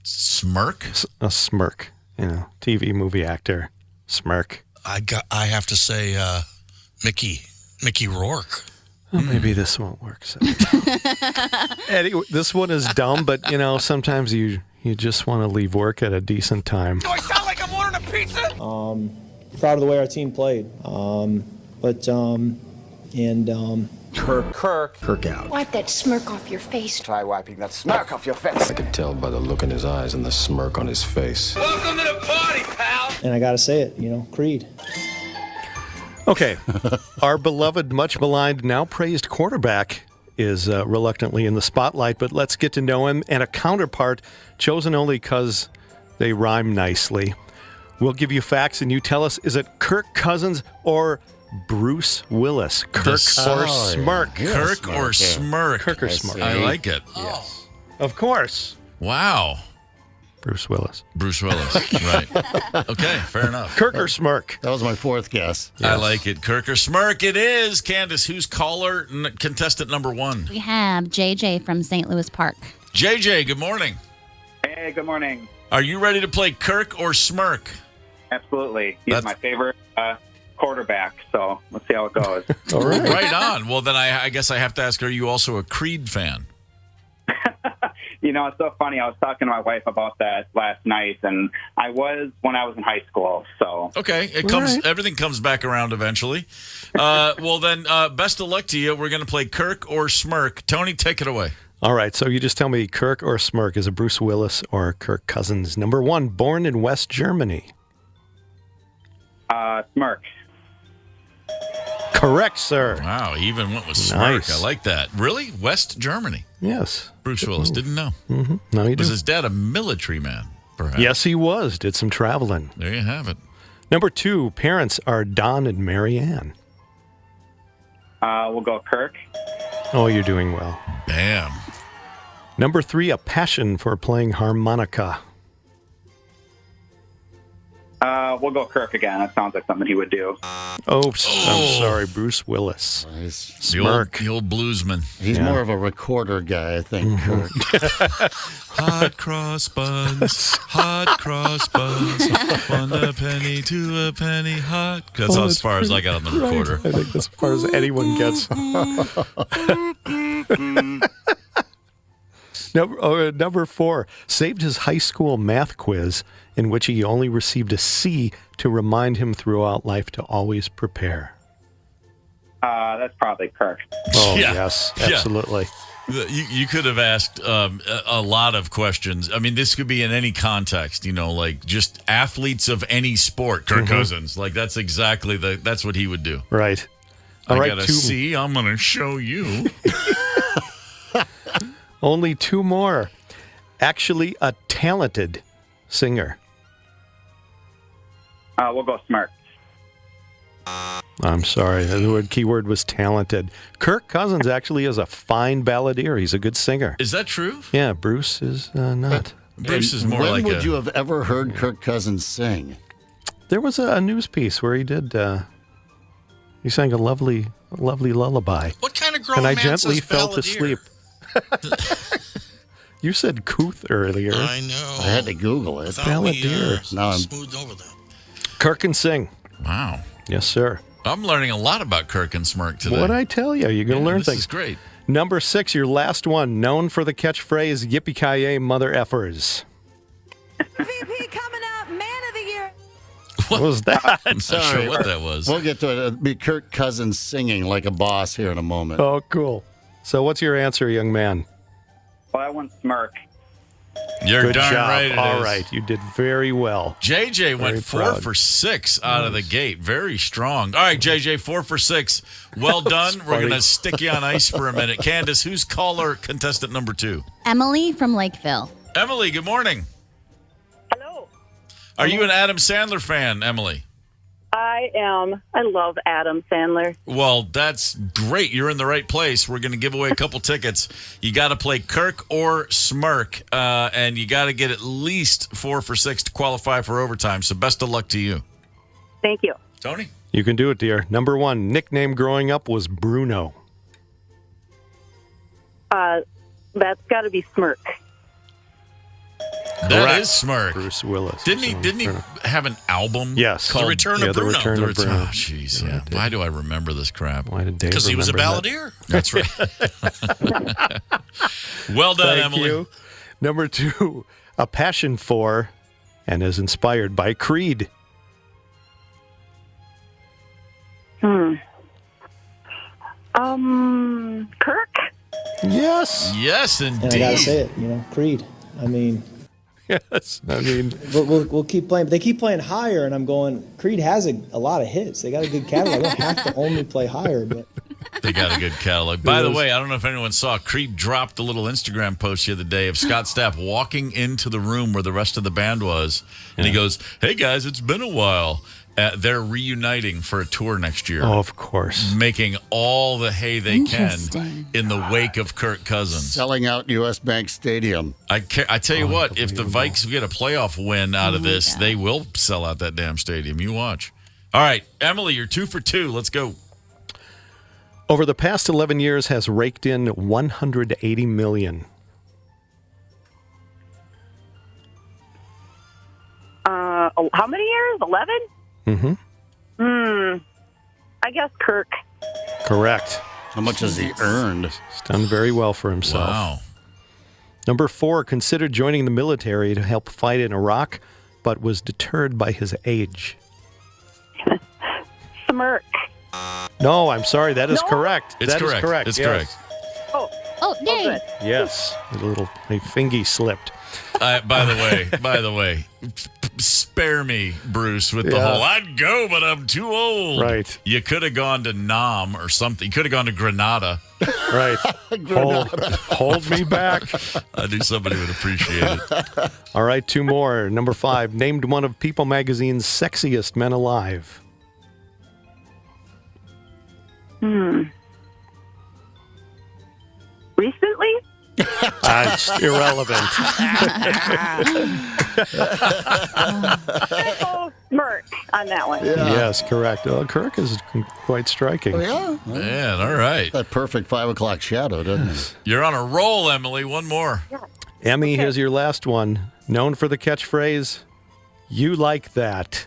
Smirk? A smirk. TV, movie actor, smirk. I have to say Mickey Rourke. Well, maybe this won't work. So. Eddie, this one is dumb, but, sometimes you just want to leave work at a decent time. Do I sound like I'm ordering a pizza? Proud of the way our team played. Kirk out. Wipe that smirk off your face. Try wiping that smirk off your face. I could tell by the look in his eyes and the smirk on his face. Welcome to the party, pal. And I gotta say it, Creed. Okay, our beloved, much maligned, now praised quarterback is reluctantly in the spotlight, but let's get to know him, and a counterpart chosen only because they rhyme nicely. We'll give you facts, and you tell us, is it Kirk Cousins or Bruce Willis? Kirk or Smirk? Yeah. Kirk or Smirk? Kirk or Smirk. I like it. Yes. Of course. Wow. Bruce Willis. Bruce Willis. Right. Okay, fair enough. Kirk or Smirk? That was my fourth guess. Yes. I like it. Kirk or Smirk it is. Candice, who's caller contestant number 1? We have JJ from St. Louis Park. JJ, good morning. Hey, good morning. Are you ready to play Kirk or Smirk? Absolutely. He's my favorite quarterback, so let's see how it goes. All right. Right on. Well, then I guess I have to ask, are you also a Creed fan? It's so funny. I was talking to my wife about that last night, and I was when I was in high school. So okay, everything comes back around eventually. Well, then, best of luck to you. We're going to play Kirk or Smirk. Tony, take it away. All right, so you just tell me Kirk or Smirk, is it Bruce Willis or Kirk Cousins? Number 1, born in West Germany. Smirk. Correct, sir. Wow, he even went with Smirk. Nice. I like that. Really? West Germany? Yes. Bruce Willis. Didn't know. Mm-hmm. No, he Was his dad a military man, perhaps? Yes, he was. Did some traveling. There you have it. Number 2, parents are Don and Mary Ann. We'll go Kirk. Oh, you're doing well. Bam. Number 3, a passion for playing harmonica. We'll go Kirk again. That sounds like something he would do. I'm sorry, Bruce Willis. Smirk. The old bluesman. He's more of a recorder guy, I think, Kirk. Hot cross buns, hot cross buns, 1 a penny, 2 a penny, hot. That's as far as I got on the recorder. Right. I think that's as far as anyone gets. Number 4, saved his high school math quiz in which he only received a C to remind him throughout life to always prepare. That's probably Kirk. Oh, yes, absolutely. Yeah. You could have asked a lot of questions. I mean, this could be in any context, like just athletes of any sport. Kirk Cousins, like that's exactly that's what he would do. Right. I got a C. I'm going to show you. Only 2 more. Actually, a talented singer. We'll go Smirk. I'm sorry. The key word was talented. Kirk Cousins actually is a fine balladeer. He's a good singer. Is that true? Yeah, Bruce is not. Bruce is more like When would you have ever heard Kirk Cousins sing? There was a news piece where he did. He sang a lovely lullaby. What kind of grown and I man gently says fell to balladeer? sleep. You said couth earlier. I know. I had to Google it. Balladeer. Now I'm smoothed over that. Kirk can sing. Wow. Yes, sir. I'm learning a lot about Kirk and Smirk today. What'd I tell you? You're going to learn this things. This is great. Number 6, your last one, known for the catchphrase, yippee-ki-yay, mother effers. VP coming up, man of the year. What was that? I'm not sure what that was. We'll get to it. It'll be Kirk Cousins singing like a boss here in a moment. Oh, cool. So what's your answer, young man? Well, I went Smirk. You're Good darn job. right. All right, you did very well. JJ went 4 proud. for 6 out of the gate. Very strong. All right, JJ, 4 for 6. Well done. We're going to stick you on ice for a minute. Candice, who's caller contestant number 2? Emily from Lakeville. Emily, good morning. Hello. Are you an Adam Sandler fan, Emily? I am. I love Adam Sandler. Well, that's great. You're in the right place. We're going to give away a couple tickets. You got to play Kirk or Smirk, and you got to get at least 4 for 6 to qualify for overtime. So best of luck to you. Thank you. Tony? You can do it, dear. Number 1, nickname growing up was Bruno. That's got to be Smirk. That Correct. is Smirk. Bruce Willis. Didn't he have an album? Yes. Called The Return of Bruno. The Return of Bruno. Oh, jeez, yeah. Why do I remember this crap? Why did Dave Because he was a remember balladeer. That's right. Well done, Thank Emily. you. Number 2, a passion for and is inspired by Creed. Kirk? Yes. Yes, indeed. And I gotta say it, Creed. I mean, yes. I mean, we'll keep playing. But they keep playing higher, and I'm going, Creed has a lot of hits. They got a good catalog. They don't have to only play higher, but. They got a good catalog. By the way, I don't know if anyone saw, Creed dropped a little Instagram post the other day of Scott Stapp walking into the room where the rest of the band was. And he goes, hey, guys, it's been a while. They're reuniting for a tour next year. Oh, of course. Making all the hay they can in the wake of Kirk Cousins. Selling out U.S. Bank Stadium. I tell you what, if the Vikes get a playoff win out of this, they will sell out that damn stadium. You watch. All right, Emily, you're 2 for 2. Let's go. Over the past 11 years has raked in $180 million. How many years? 11? Mm-hmm. I guess Kirk. Correct. How much has he earned? He's done very well for himself. Wow. Number 4, considered joining the military to help fight in Iraq, but was deterred by his age. Smirk. No, I'm sorry. That is correct. It's That is correct. correct. It's yes. correct. Oh, dang. Yes. A fingy slipped. By the way, spare me, Bruce, with the whole, I'd go, but I'm too old. Right. You could have gone to Nam or something. You could have gone to Grenada. Right. Hold me back. I knew somebody would appreciate it. All right, 2 more. Number 5, named one of People magazine's sexiest men alive. Recently? It's irrelevant. Smirk on that one. Yeah. Yes, correct. Kirk is quite striking. Oh, yeah. Man, all right. That perfect 5 o'clock shadow, doesn't it? You're on a roll, Emily. One more. Emmy, here's your last one. Known for the catchphrase, "You like that."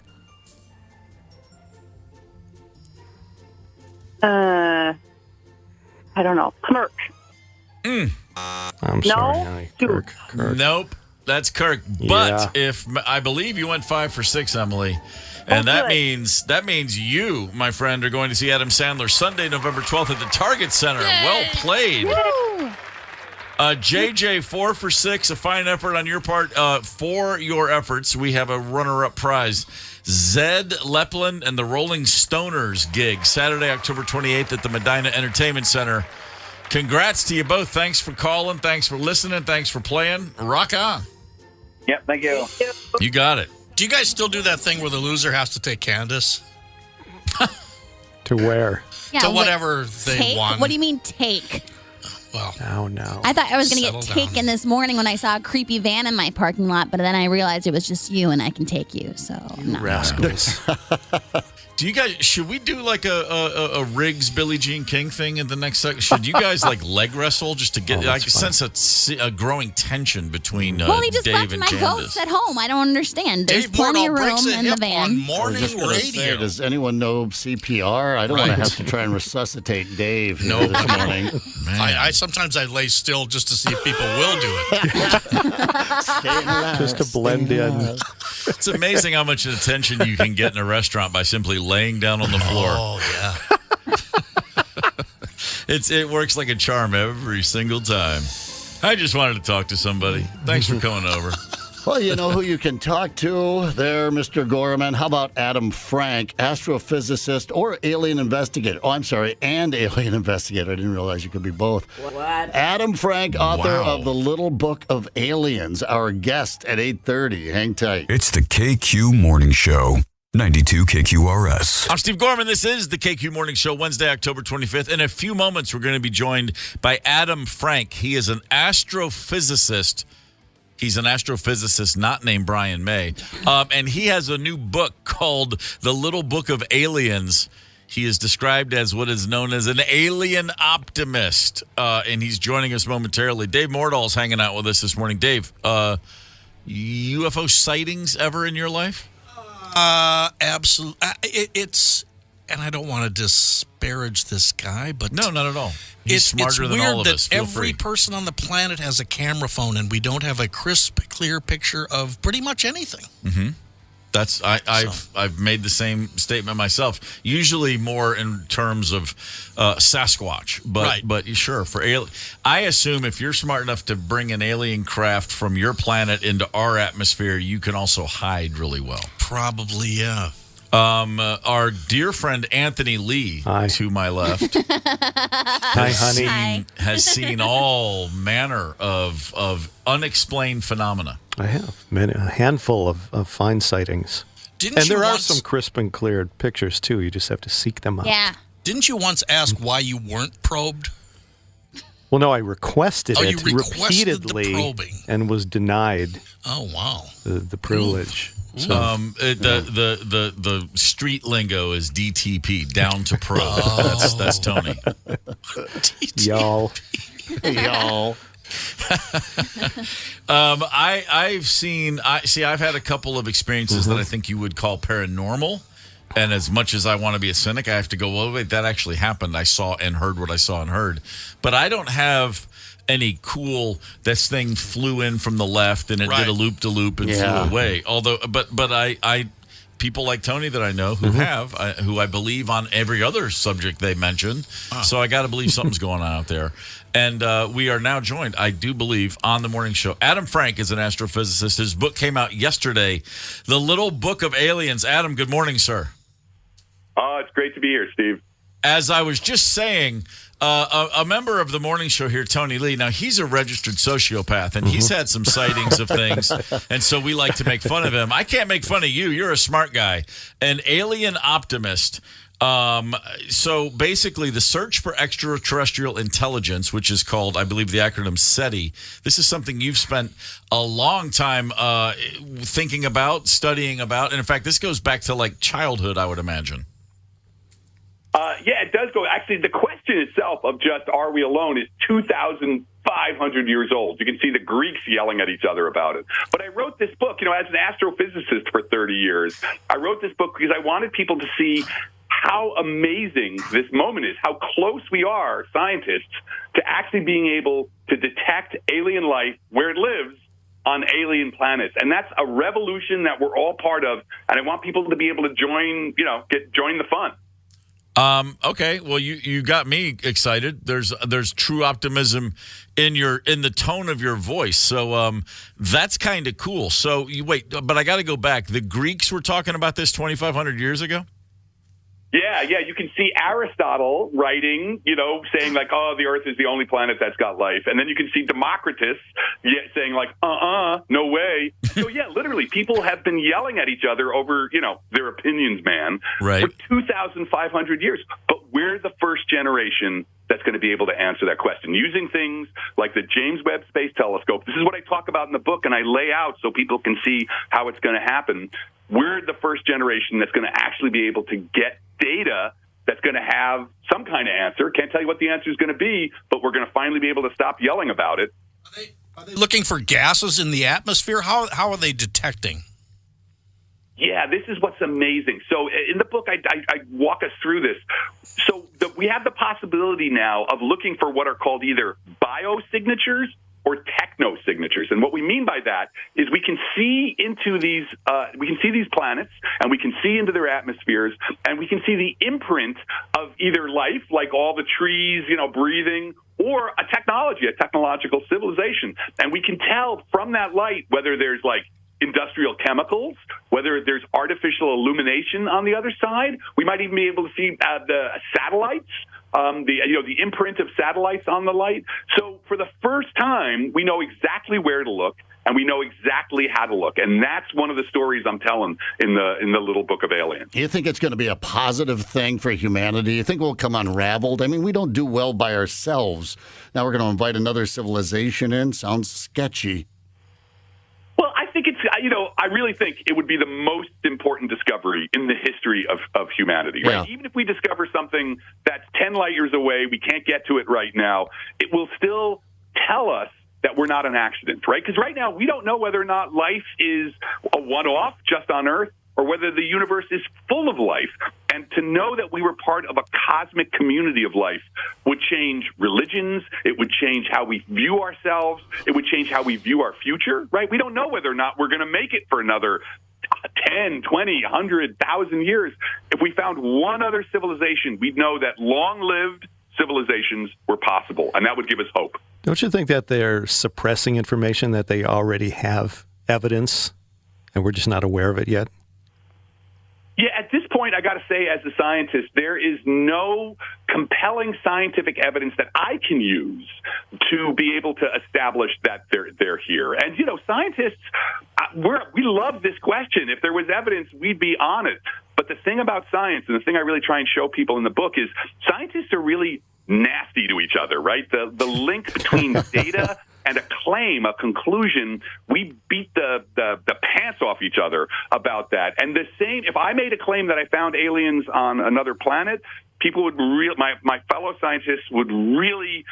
I don't know. Smirk. I'm sorry, Kirk. Nope, that's Kirk. But if I believe you went 5 for 6, Emily, and that means you, my friend, are going to see Adam Sandler Sunday, November 12th at the Target Center. Yay! Well played. JJ, 4 for 6, a fine effort on your part. For your efforts, we have a runner-up prize. Zed Leplin and the Rolling Stoners gig, Saturday, October 28th at the Medina Entertainment Center. Congrats to you both. Thanks for calling. Thanks for listening. Thanks for playing. Rock on. Yep, thank you. You got it. Do you guys still do that thing where the loser has to take Candice? To where? Yeah, to whatever they want. What do you mean take? Well, no. I thought I was going to get taken this morning when I saw a creepy van in my parking lot, but then I realized it was just you and I can take you. So I'm not rascals. Do you guys, should we do like a Riggs Billie Jean King thing in the next second? Should you guys like leg wrestle just to get, I sense a growing tension between well, he just Dave left and my Candice. goats at home. I don't understand. There's Dave plenty of Mordal room breaks a in the hip van. on morning radio. Say, does anyone know CPR? I don't want to have to try and resuscitate Dave this morning. I sometimes I lay still just to see if people will do it. Just to blend in. It's amazing how much attention you can get in a restaurant by simply laying down on the floor. Oh, yeah. It works like a charm every single time. I just wanted to talk to somebody. Thanks for coming over. Well, you know who you can talk to there, Mr. Gorman. How about Adam Frank, astrophysicist or alien investigator? Oh, I'm sorry, and alien investigator. I didn't realize you could be both. What? Adam Frank, author of The Little Book of Aliens, our guest at 8:30. Hang tight. It's the KQ Morning Show. 92 KQRS. I'm Steve Gorman. This is the KQ Morning Show, Wednesday, October 25th. In a few moments, we're going to be joined by Adam Frank. He is an astrophysicist. He's an astrophysicist not named Brian May. And he has a new book called The Little Book of Aliens. He is described as what is known as an alien optimist. And he's joining us momentarily. Dave Mordal is hanging out with us this morning. Dave, UFO sightings ever in your life? Absolutely. It's, and I don't want to disparage this guy, but no, not at all. He's smarter than all of us. It's weird that every person on the planet has a camera phone, and we don't have a crisp, clear picture of pretty much anything. Mm-hmm. I've made the same statement myself. Usually more in terms of Sasquatch, but sure for alien. I assume if you're smart enough to bring an alien craft from your planet into our atmosphere, you can also hide really well. Probably, yeah. Our dear friend Anthony Lee, to my left, has seen all manner of unexplained phenomena. I have a handful of fine sightings. There are some crisp and cleared pictures, too. You just have to seek them out. Yeah. Didn't you once ask why you weren't probed? Well, no, I requested it you requested repeatedly the probing. And was denied. Oh, wow. The privilege. So, the street lingo is DTP, down to pro. That's Tony. Y'all. I've had a couple of experiences that I think you would call paranormal. And as much as I want to be a cynic, I have to go, well, wait, that actually happened. I saw and heard what I saw and heard. But I don't have any cool, this thing flew in from the left and it did a loop-de-loop and flew away. Although, but I people like Tony that I know who who I believe on every other subject they mentioned. So I got to believe something's going on out there. And we are now joined, I do believe, on the morning show. Adam Frank is an astrophysicist. His book came out yesterday, The Little Book of Aliens. Adam, good morning, sir. It's great to be here, Steve. As I was just saying, a member of the morning show here, Tony Lee, now he's a registered sociopath, and he's had some sightings of things, and so we like to make fun of him. I can't make fun of you. You're a smart guy, an alien optimist. So basically, the search for extraterrestrial intelligence, which is called, I believe, the acronym SETI, this is something you've spent a long time thinking about, studying about, and in fact, this goes back to like childhood, I would imagine. Yeah, it does go. Actually, the question itself of just are we alone is 2,500 years old. You can see the Greeks yelling at each other about it. But I wrote this book, as an astrophysicist for 30 years. I wrote this book because I wanted people to see how amazing this moment is, how close we are, scientists, to actually being able to detect alien life where it lives on alien planets. And that's a revolution that we're all part of. And I want people to be able to join the fun. Okay, well, you got me excited. There's true optimism in the tone of your voice. So that's kind of cool. So but I got to go back. The Greeks were talking about this 2,500 years ago? Yeah. You can see Aristotle writing, saying like, oh, the Earth is the only planet that's got life. And then you can see Democritus saying like, no way. So, yeah, literally, people have been yelling at each other over, their opinions, man, for 2,500 years. But we're the first generation that's going to be able to answer that question using things like the James Webb Space Telescope. This is what I talk about in the book, and I lay out so people can see how it's going to happen. We're the first generation that's going to actually be able to get data that's going to have some kind of answer. Can't tell you what the answer is going to be, but we're going to finally be able to stop yelling about it. Are they looking for gases in the atmosphere? How are they detecting? Yeah, this is what's amazing. So in the book, I walk us through this. So we have the possibility now of looking for what are called either biosignatures or technosignatures. And what we mean by that is we can see into these planets, and we can see into their atmospheres, and we can see the imprint of either life, like all the trees, breathing, or a technological civilization. And we can tell from that light whether there's like industrial chemicals, whether there's artificial illumination on the other side. We might even be able to see the satellites, the imprint of satellites on the light. So for the first time, we know exactly where to look, and we know exactly how to look. And that's one of the stories I'm telling in the Little Book of Aliens. You think it's going to be a positive thing for humanity? You think we'll come unraveled? I mean, we don't do well by ourselves. Now we're going to invite another civilization in? Sounds sketchy. Well, I think I really think it would be the most important discovery in the history of humanity. Right? Yeah. Even if we discover something that's 10 light years away, we can't get to it right now, it will still tell us that we're not an accident, right? Because right now, we don't know whether or not life is a one-off just on Earth or whether the universe is full of life. And to know that we were part of a cosmic community of life would change religions. It would change how we view ourselves. It would change how we view our future, right? We don't know whether or not we're going to make it for another 10, 20, 100, 1,000 years, if we found one other civilization, we'd know that long-lived civilizations were possible, and that would give us hope. Don't you think that they're suppressing information, that they already have evidence and we're just not aware of it yet? Yeah, at this point, I got to say, as a scientist, there is no compelling scientific evidence that I can use to be able to establish that they're here. And, scientists, we love this question. If there was evidence, we'd be on it. But the thing about science, and the thing I really try and show people in the book, is scientists are really nasty to each other, right? The link between data and a claim, a conclusion, we beat the pants off each other about that. And the same, if I made a claim that I found aliens on another planet, people would my fellow scientists would really,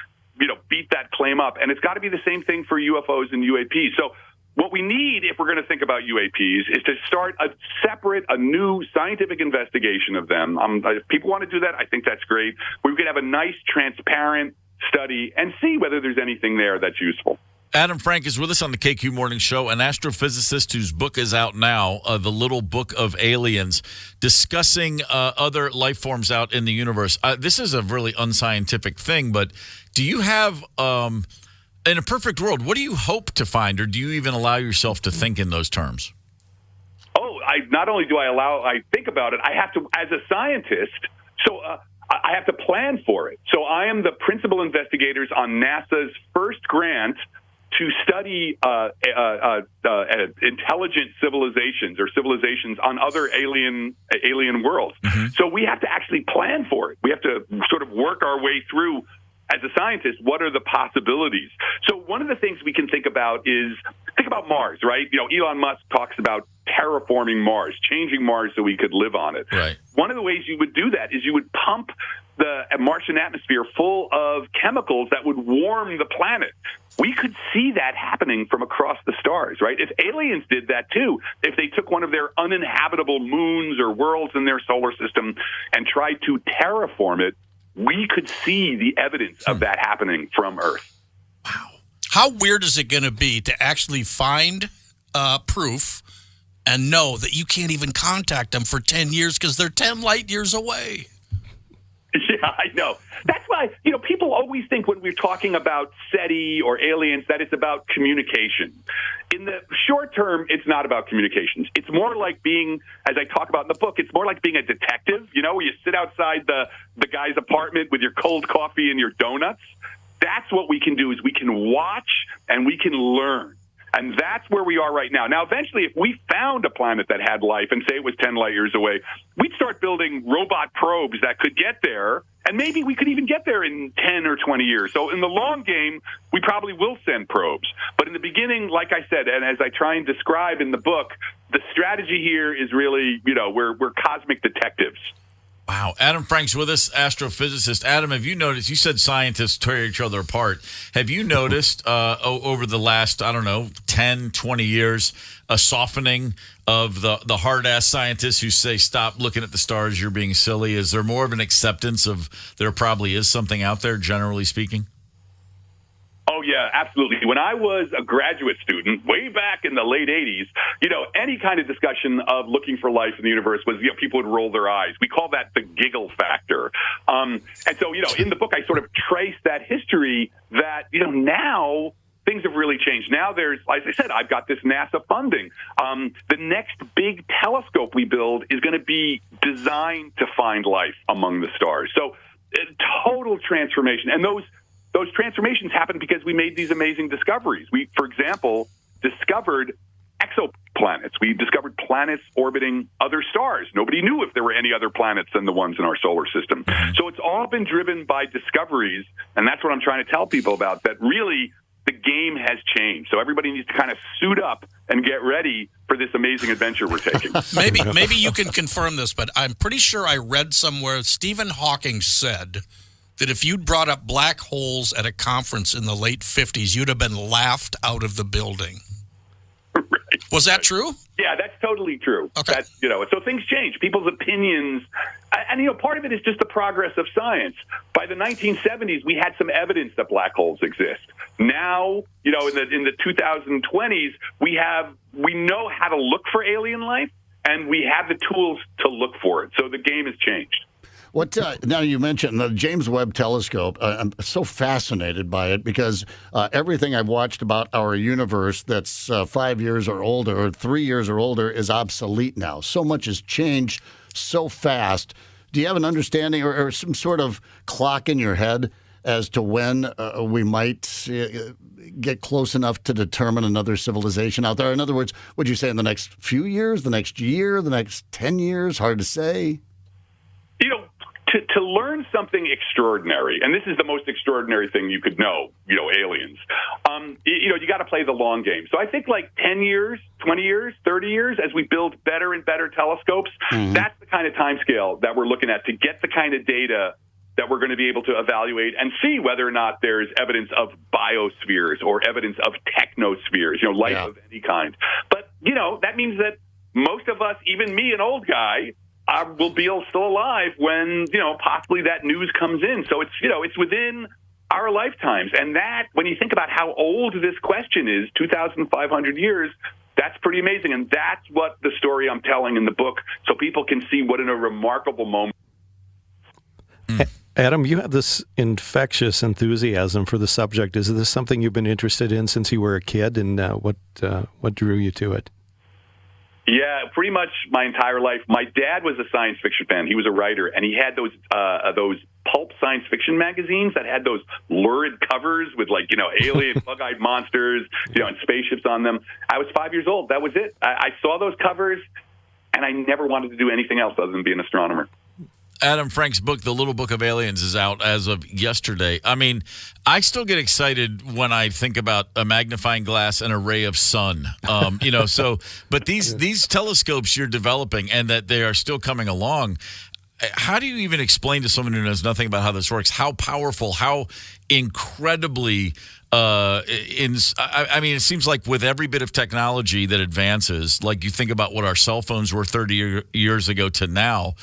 beat that claim up. And it's got to be the same thing for UFOs and UAPs. So what we need, if we're going to think about UAPs, is to start a new scientific investigation of them. If people want to do that, I think that's great. We could have a nice, transparent study and see whether there's anything there that's useful. Adam Frank is with us on the KQ Morning Show, an astrophysicist whose book is out now, The Little Book of Aliens, discussing other life forms out in the universe. This is a really unscientific thing, but do you have, in a perfect world, what do you hope to find, or do you even allow yourself to think in those terms? Not only do I think about it, I have to, as a scientist, I have to plan for it. So I am the principal investigators on NASA's first grant to study intelligent civilizations or civilizations on other alien worlds. Mm-hmm. So we have to actually plan for it. We have to sort of work our way through, as a scientist, what are the possibilities? So one of the things we can think about Mars, right? Elon Musk talks about terraforming Mars, changing Mars so we could live on it. Right. One of the ways you would do that is you would pump the Martian atmosphere full of chemicals that would warm the planet. We could see that happening from across the stars, right? If aliens did that too, if they took one of their uninhabitable moons or worlds in their solar system and tried to terraform it, we could see the evidence of that happening from Earth. Wow. How weird is it going to be to actually find proof and know that you can't even contact them for 10 years because they're 10 light years away? Yeah, I know. That's why, people always think when we're talking about SETI or aliens that it's about communication. In the short term, it's not about communications. It's more like being, as I talk about in the book, it's more like being a detective, where you sit outside the guy's apartment with your cold coffee and your donuts. That's what we can do, is we can watch and we can learn. And that's where we are right now. Now, eventually, if we found a planet that had life and say it was 10 light years away, we'd start building robot probes that could get there. And maybe we could even get there in 10 or 20 years. So in the long game, we probably will send probes. But in the beginning, like I said, and as I try and describe in the book, the strategy here is really, we're cosmic detectives. Wow. Adam Frank's with us, astrophysicist. Adam, have you noticed, you said scientists tear each other apart. Have you noticed over the last, 10, 20 years, a softening of the hard-ass scientists who say, stop looking at the stars, you're being silly? Is there more of an acceptance of there probably is something out there, generally speaking? Oh, yeah, absolutely. When I was a graduate student, way back in the late 80s, any kind of discussion of looking for life in the universe was, people would roll their eyes. We call that the giggle factor. And so, in the book, I sort of trace that history that, now things have really changed. Now there's, as I said, I've got this NASA funding. The next big telescope we build is going to be designed to find life among the stars. So total transformation. And those transformations happened because we made these amazing discoveries. We, for example, discovered exoplanets. We discovered planets orbiting other stars. Nobody knew if there were any other planets than the ones in our solar system. So it's all been driven by discoveries, and that's what I'm trying to tell people about, that really the game has changed. So everybody needs to kind of suit up and get ready for this amazing adventure we're taking. Maybe you can confirm this, but I'm pretty sure I read somewhere Stephen Hawking said that if you'd brought up black holes at a conference in the late 50s, you'd have been laughed out of the building. Right. Was that true? Yeah, that's totally true. Okay. That's, so things change. People's opinions, and part of it is just the progress of science. By the 1970s, we had some evidence that black holes exist. Now, in the 2020s, we know how to look for alien life, and we have the tools to look for it. So the game has changed. What now you mentioned the James Webb Telescope. I'm so fascinated by it because everything I've watched about our universe that's 5 years or older or 3 years or older is obsolete now. So much has changed so fast. Do you have an understanding or some sort of clock in your head as to when we might get close enough to determine another civilization out there? In other words, would you say in the next few years, the next year, the next 10 years? Hard to say. To learn something extraordinary, and this is the most extraordinary thing you could know, aliens, you got to play the long game. So I think like 10 years, 20 years, 30 years, as we build better and better telescopes, that's the kind of time scale that we're looking at to get the kind of data that we're going to be able to evaluate and see whether or not there's evidence of biospheres or evidence of technospheres, life of any kind. But, that means that most of us, even me, an old guy, will be still alive when, possibly that news comes in. So it's within our lifetimes. And that, when you think about how old this question is, 2,500 years, that's pretty amazing. And that's what the story I'm telling in the book, so people can see what a remarkable moment. Adam, you have this infectious enthusiasm for the subject. Is this something you've been interested in since you were a kid? And what drew you to it? Yeah, pretty much my entire life. My dad was a science fiction fan. He was a writer, and he had those pulp science fiction magazines that had those lurid covers with alien bug-eyed monsters, and spaceships on them. I was 5 years old. That was it. I saw those covers, and I never wanted to do anything else other than be an astronomer. Adam Frank's book, The Little Book of Aliens, is out as of yesterday. I mean, I still get excited when I think about a magnifying glass and a ray of sun. But these telescopes you're developing and that they are still coming along, how do you even explain to someone who knows nothing about how this works, how powerful, how incredibly it seems like with every bit of technology that advances, like you think about what our cell phones were 30 years ago to now,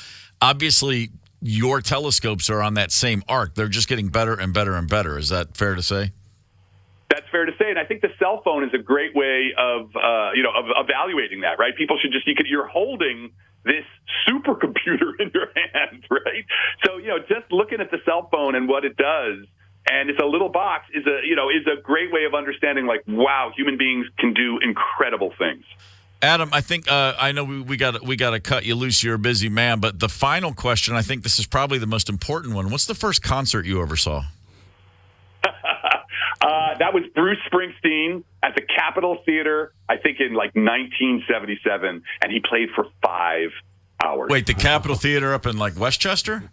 obviously, your telescopes are on that same arc. They're just getting better and better and better. Is that fair to say? That's fair to say, and I think the cell phone is a great way of evaluating that. Right? People should you're holding this supercomputer in your hand, right? So just looking at the cell phone and what it does, and it's a little box, is a great way of understanding. Like, wow, human beings can do incredible things. Adam, I think I know we got to cut you loose. You're a busy man, but the final question, I think this is probably the most important one. What's the first concert you ever saw? That was Bruce Springsteen at the Capitol Theater, I think in 1977, and he played for 5 hours. Wait, the Capitol Theater up in Westchester?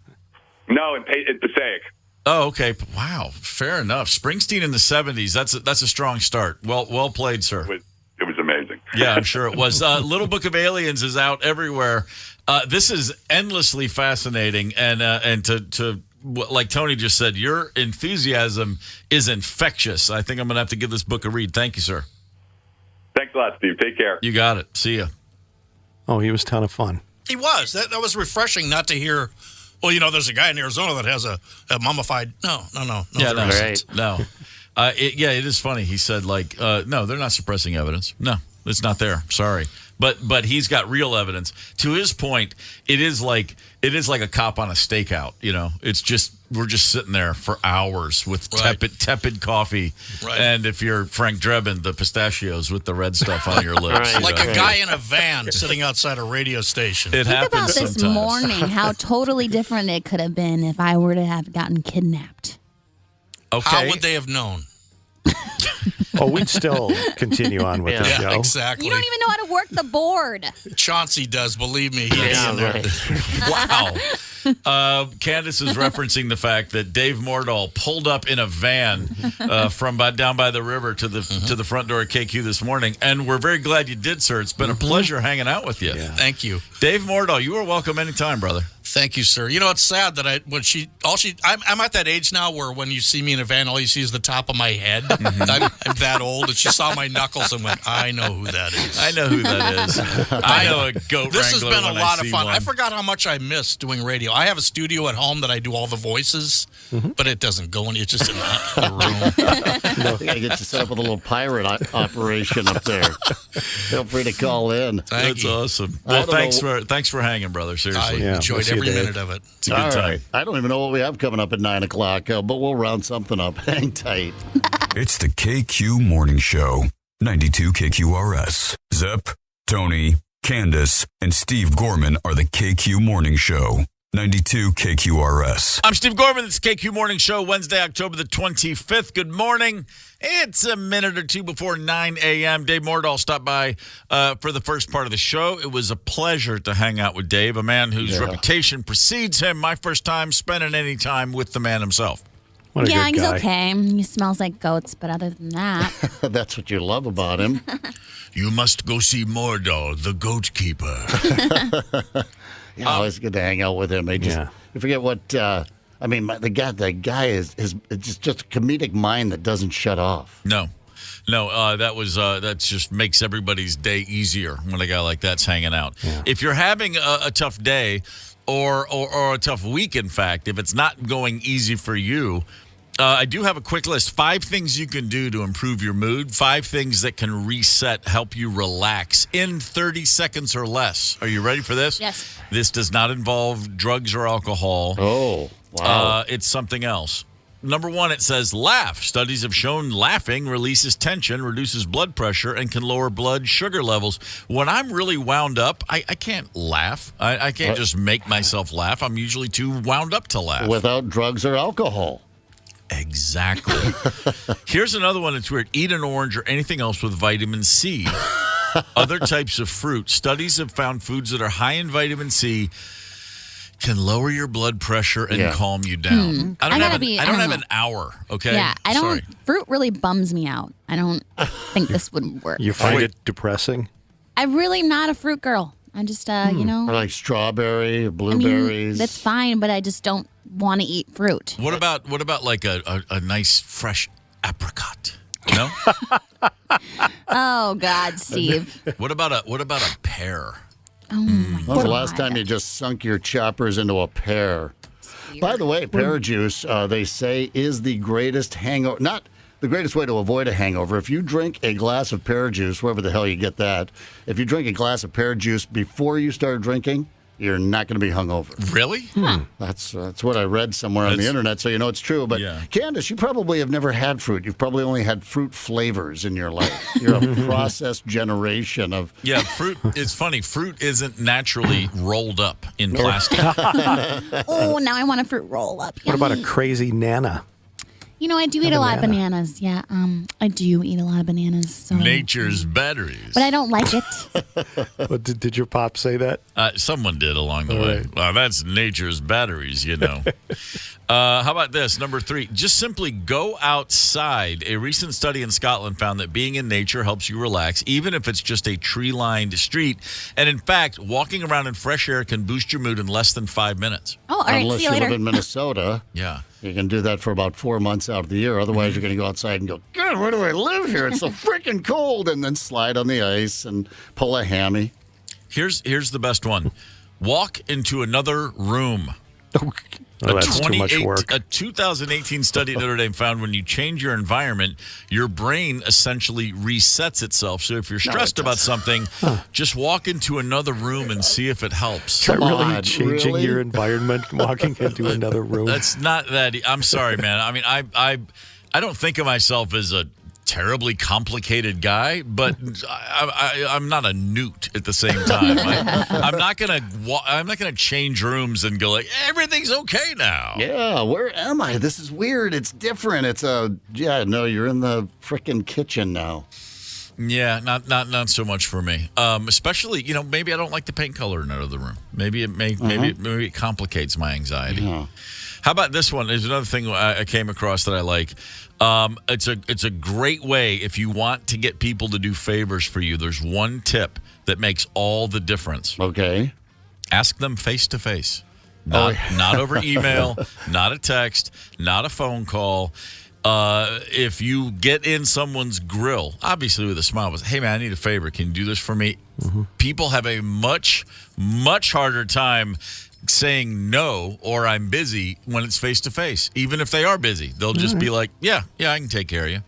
No, in Passaic. Oh, okay. Wow, fair enough. Springsteen in the 70s. That's a strong start. Well played, sir. It was amazing. Yeah, I'm sure it was. Little Book of Aliens is out everywhere. This is endlessly fascinating, and to like Tony just said, your enthusiasm is infectious. I think I'm going to have to give this book a read. Thank you, sir. Thanks a lot, Steve. Take care. You got it. See ya. Oh, he was a ton of fun. He was. That was refreshing not to hear. Well, there's a guy in Arizona that has a mummified. No. Yeah, no, right. No. It is funny. He said, no, they're not suppressing evidence. No, it's not there. Sorry. But he's got real evidence. To his point, it is like a cop on a stakeout. It's just we're just sitting there for hours with tepid coffee, and if you're Frank Drebin, the pistachios with the red stuff on your lips, like a guy in a van sitting outside a radio station. Think about this morning, how totally different it could have been if I were to have gotten kidnapped. Okay. How would they have known? We'd still continue on with the show. Exactly. You don't even know how to work the board. Chauncey does, believe me. He's in there. Wow. Candice is referencing the fact that Dave Mordal pulled up in a van from down by the river to the front door of KQ this morning, and we're very glad you did, sir. It's been a pleasure hanging out with you. Yeah. Thank you. Dave Mordal, you are welcome anytime, brother. Thank you, sir. You know, it's sad that I'm at that age now where when you see me in a van, all you see is the top of my head. I'm that old, and she saw my knuckles and went, I know who that is. I know who that is. I know a goat This has wrangler been a when lot I of see fun. one. I forgot how much I miss doing radio. I have a studio at home that I do all the voices, but it doesn't go in. It's just in the room. I gotta get you set up with a little pirate operation up there. Feel free to call in. That's awesome. Well, thanks for hanging, brother. Seriously, I enjoyed every minute of it. It's a good time. Right. I don't even know what we have coming up at 9 o'clock, but we'll round something up. Hang tight. It's the KQ Morning Show, 92 KQRS. Zep, Tony, Candice, and Steve Gorman are the KQ Morning Show, 92 KQRS. I'm Steve Gorman. It's KQ Morning Show, Wednesday, October the 25th. Good morning. It's a minute or two before 9 a.m. Dave Mordal stopped by for the first part of the show. It was a pleasure to hang out with Dave, a man whose reputation precedes him. My first time spending any time with the man himself. Yeah, he's okay. He smells like goats, but other than that. That's what you love about him. You must go see Mordal, the goat keeper. Always good to hang out with him. You forget what... the guy is just a comedic mind that doesn't shut off. No, that just makes everybody's day easier when a guy like that's hanging out. Yeah. If you're having a tough day or a tough week, in fact, if it's not going easy for you, I do have a quick list. 5 things you can do to improve your mood. 5 things that can reset, help you relax in 30 seconds or less. Are you ready for this? Yes. This does not involve drugs or alcohol. Oh, wow. It's something else. Number 1, it says laugh. Studies have shown laughing releases tension, reduces blood pressure, and can lower blood sugar levels. When I'm really wound up, I can't laugh. I can't just make myself laugh. I'm usually too wound up to laugh. Without drugs or alcohol. Exactly. Here's another one that's weird. Eat an orange or anything else with vitamin C. Other types of fruit. Studies have found foods that are high in vitamin C can lower your blood pressure and calm you down. I don't have an hour, okay? Yeah, I don't. Sorry. Fruit really bums me out. I don't think this would work. You find it depressing? I'm really not a fruit girl. I just, Or like strawberry or blueberries. That's fine, but I just don't want to eat fruit. What about like a nice fresh apricot? No? Oh God, Steve. What about a pear? Oh my God. When's the last time you just sunk your choppers into a pear? By the way, pear juice, they say, is the greatest hangover. Not the greatest way to avoid a hangover. If you drink a glass of pear juice, wherever the hell you get that, if you drink a glass of pear juice before you start drinking, you're not going to be hungover. Really? That's what I read somewhere on the internet, so you know it's true. But Candice, you probably have never had fruit. You've probably only had fruit flavors in your life. You're a processed generation of... Yeah, fruit. It's funny. Fruit isn't naturally rolled up in plastic. Oh, now I want a fruit roll up. What about a crazy Nana? You know, I do eat a lot of bananas. Yeah, I do eat a lot of bananas. So. Nature's batteries. But I don't like it. Well, did your pop say that? Someone did along the way. Right. Well, that's nature's batteries, you know. How about this? Number 3, just simply go outside. A recent study in Scotland found that being in nature helps you relax, even if it's just a tree-lined street. And in fact, walking around in fresh air can boost your mood in less than 5 minutes. Oh, all right. Unless see you you later. live in Minnesota. Yeah. You can do that for about 4 months out of the year. Otherwise, you're going to go outside and go, God, where do I live here? It's so freaking cold. And then slide on the ice and pull a hammy. Here's the best one. Walk into another room. Oh, that's too much work. A 2018 study at Notre Dame found when you change your environment, your brain essentially resets itself. So if you're stressed about something, just walk into another room and see if it helps. Is that really changing your environment, walking into another room? That's not that. I'm sorry, man. I mean, I don't think of myself as a terribly complicated guy, but I'm not a newt at the same time. I'm not gonna change rooms and go like everything's okay now. Yeah, where am I? This is weird. It's different. You're in the frickin' kitchen now. Yeah, not so much for me. Especially, maybe I don't like the paint color in another room. Maybe it complicates my anxiety. Yeah. How about this one? There's another thing I came across that I like. It's a great way if you want to get people to do favors for you. There's one tip that makes all the difference. Okay. Ask them face to face. Not over email, not a text, not a phone call. If you get in someone's grill, obviously with a smile, but hey man, I need a favor. Can you do this for me? Mm-hmm. People have a much, much harder time saying no or I'm busy when it's face to face. Even if they are busy, they'll just be like, yeah, I can take care of you.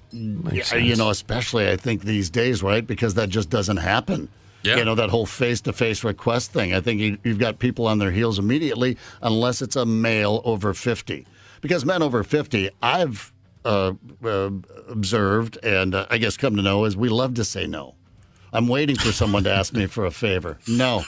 Yeah, especially I think these days, right? Because that just doesn't happen. Yeah. That whole face-to-face request thing. I think you've got people on their heels immediately unless it's a male over 50. Because men over 50, I've observed and I guess come to know is we love to say no. I'm waiting for someone to ask me for a favor. No.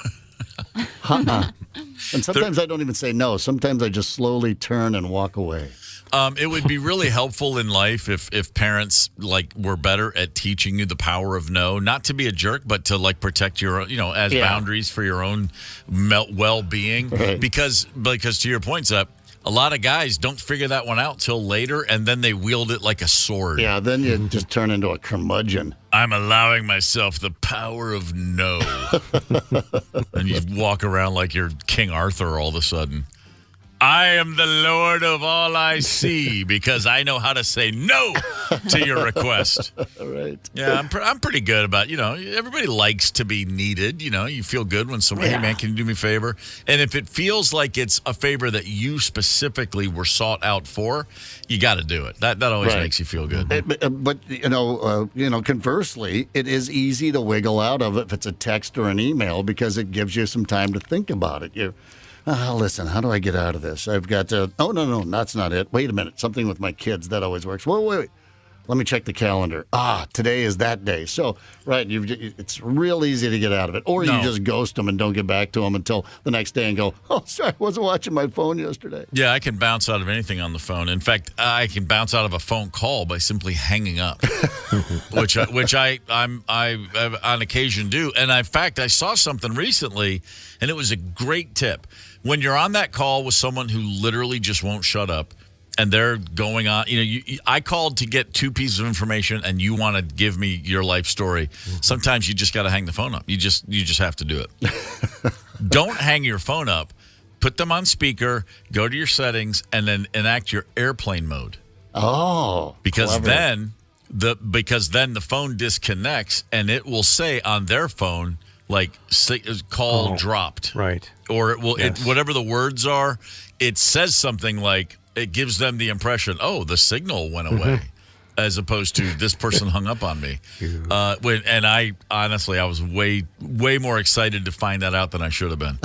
And sometimes I don't even say no. Sometimes I just slowly turn and walk away. It would be really helpful in life if parents were better at teaching you the power of no, not to be a jerk, but to protect your boundaries for your own well-being. Right. Because to your point, Zep, a lot of guys don't figure that one out till later, and then they wield it like a sword. Yeah, then you just turn into a curmudgeon. I'm allowing myself the power of no. And you walk around like you're King Arthur all of a sudden. I am the Lord of all I see because I know how to say no to your request. Right. Yeah, I'm pretty good about, everybody likes to be needed. You feel good when someone, hey, man, can you do me a favor? And if it feels like it's a favor that you specifically were sought out for, you got to do it. That always makes you feel good. But conversely, it is easy to wiggle out of it if it's a text or an email because it gives you some time to think about it. Listen, how do I get out of this? I've got to... Oh, no, that's not it. Wait a minute. Something with my kids. That always works. Wait. Let me check the calendar. Today is that day. So, right, it's real easy to get out of it. Or you just ghost them and don't get back to them until the next day and go, oh, sorry, I wasn't watching my phone yesterday. Yeah, I can bounce out of anything on the phone. In fact, I can bounce out of a phone call by simply hanging up, which I on occasion do. And in fact, I saw something recently, and it was a great tip. When you're on that call with someone who literally just won't shut up, and they're going on, I called to get 2 pieces of information, and you want to give me your life story. Sometimes you just got to hang the phone up. You just have to do it. Don't hang your phone up. Put them on speaker. Go to your settings, and then enact your airplane mode. Oh, because then the phone disconnects, and it will say on their phone call dropped, right? Or it will whatever the words are. It says something like. It gives them the impression, the signal went away, as opposed to this person hung up on me. And I honestly, I was way more excited to find that out than I should have been.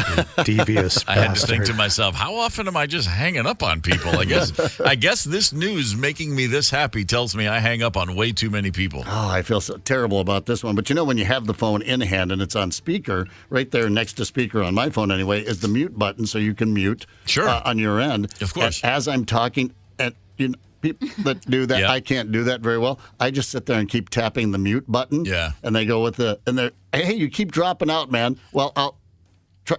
Devious I had to think to myself, how often am I just hanging up on people? I guess this news making me this happy tells me I hang up on way too many people. Oh, I feel so terrible about this one. But when you have the phone in hand and it's on speaker, right there next to speaker on my phone anyway, is the mute button so you can mute on your end. Of course. And as I'm talking, and people that do that, I can't do that very well. I just sit there and keep tapping the mute button. Yeah. And they go with hey, you keep dropping out, man. Well, I'll try.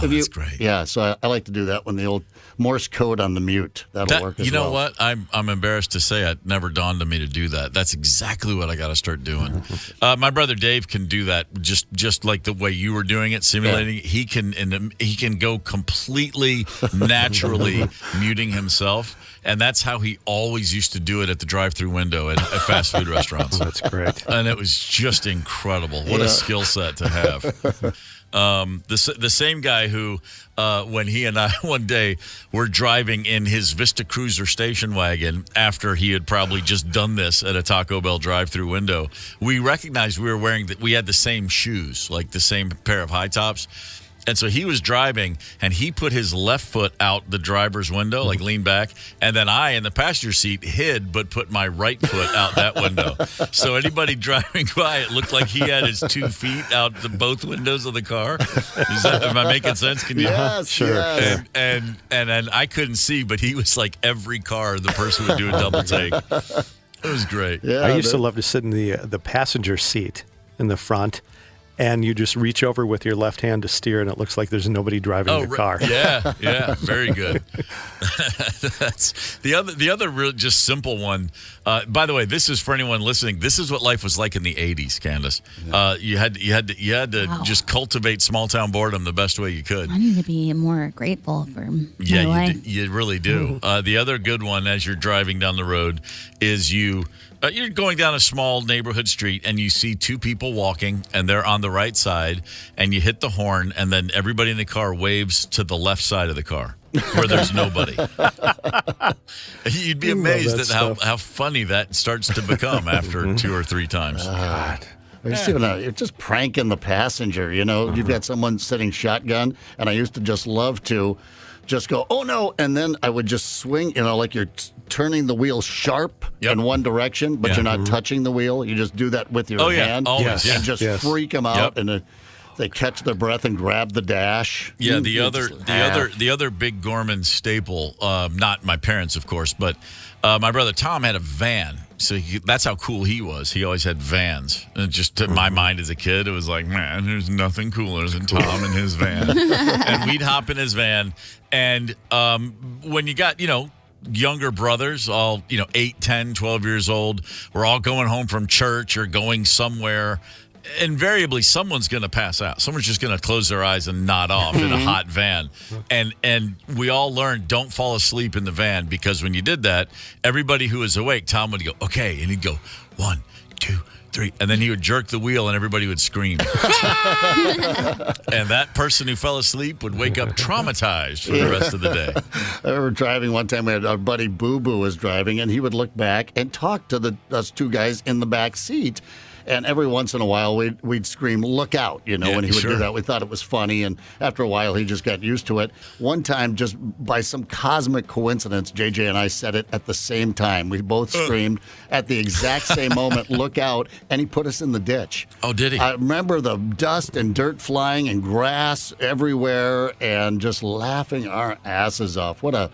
That's great. Yeah, so I like to do that when the old Morse code on the mute. That'll work as well. You know what? I'm embarrassed to say it never dawned on me to do that. That's exactly what I got to start doing. My brother Dave can do that just like the way you were doing it, simulating. Yeah. He can go completely naturally muting himself. And that's how he always used to do it at the drive-through window at fast food restaurants. That's great. And it was just incredible. What a skill set to have. The same guy who, when he and I one day were driving in his Vista Cruiser station wagon after he had probably just done this at a Taco Bell drive-through window, we recognized we had the same shoes, like the same pair of high tops. And so he was driving, and he put his left foot out the driver's window, leaned back, and then I, in the passenger seat, hid but put my right foot out that window. So anybody driving by, it looked like he had his 2 feet out both windows of the car. Am I making sense? Can you? Yes, sure. Yes. And I couldn't see, but he was like every car the person would do a double take. It was great. Yeah, I used to love to sit in the passenger seat in the front. and you just reach over with your left hand to steer, and it looks like there's nobody driving the car. Yeah, very good. That's the other real just simple one. By the way, this is for anyone listening. This is what life was like in the '80s, Candice. You had to just cultivate small town boredom the best way you could. I need to be more grateful for my life. You really do. The other good one, as you're driving down the road, is you're going down a small neighborhood street and you see two people walking and they're on the right side, and you hit the horn, and then everybody in the car waves to the left side of the car where there's nobody. You'd be amazed at how funny that starts to become after 2 or 3 times. God. You're just pranking the passenger. You've got someone sitting shotgun, and I used to just love to just go, oh no, and then I would just swing, like you're turning the wheel sharp in one direction, but you're not touching the wheel. You just do that with your hand, and just freak them out, and they catch their breath and grab the dash. Yeah, the other big Gorman staple, not my parents, of course, but my brother Tom had a van. So that's how cool he was. He always had vans. And just to my mind as a kid, it was like, man, there's nothing cooler than Tom and his van. And we'd hop in his van. And when you got, younger brothers, all, 8, 10, 12 years old, we're all going home from church or going somewhere. Invariably, someone's going to pass out. Someone's just going to close their eyes and nod off in a hot van. And we all learned, don't fall asleep in the van, because when you did that, everybody who was awake, Tom would go, okay. And he'd go, 1, 2, 3. And then he would jerk the wheel and everybody would scream. And that person who fell asleep would wake up traumatized for the rest of the day. I remember driving one time. We had our buddy Boo Boo was driving, and he would look back and talk to us two guys in the back seat. And every once in a while, we'd scream, look out, when he would do that. We thought it was funny, and after a while, he just got used to it. One time, just by some cosmic coincidence, JJ and I said it at the same time. We both screamed at the exact same moment, look out, and he put us in the ditch. Oh, did he? I remember the dust and dirt flying and grass everywhere, and just laughing our asses off. What a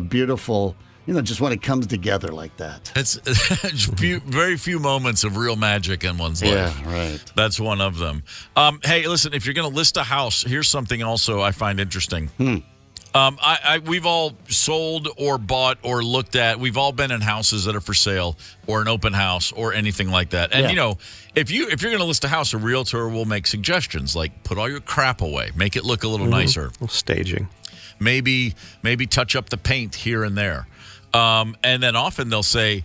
beautiful... just when it comes together like that. It's very few moments of real magic in one's life. Yeah, right. That's one of them. Hey, listen, if you're going to list a house, here's something also I find interesting. We've all sold or bought or looked at. We've all been in houses that are for sale or an open house or anything like that. And, if you're going to list a house, a realtor will make suggestions like put all your crap away, make it look a little nicer. Staging. Maybe touch up the paint here and there. And then often they'll say,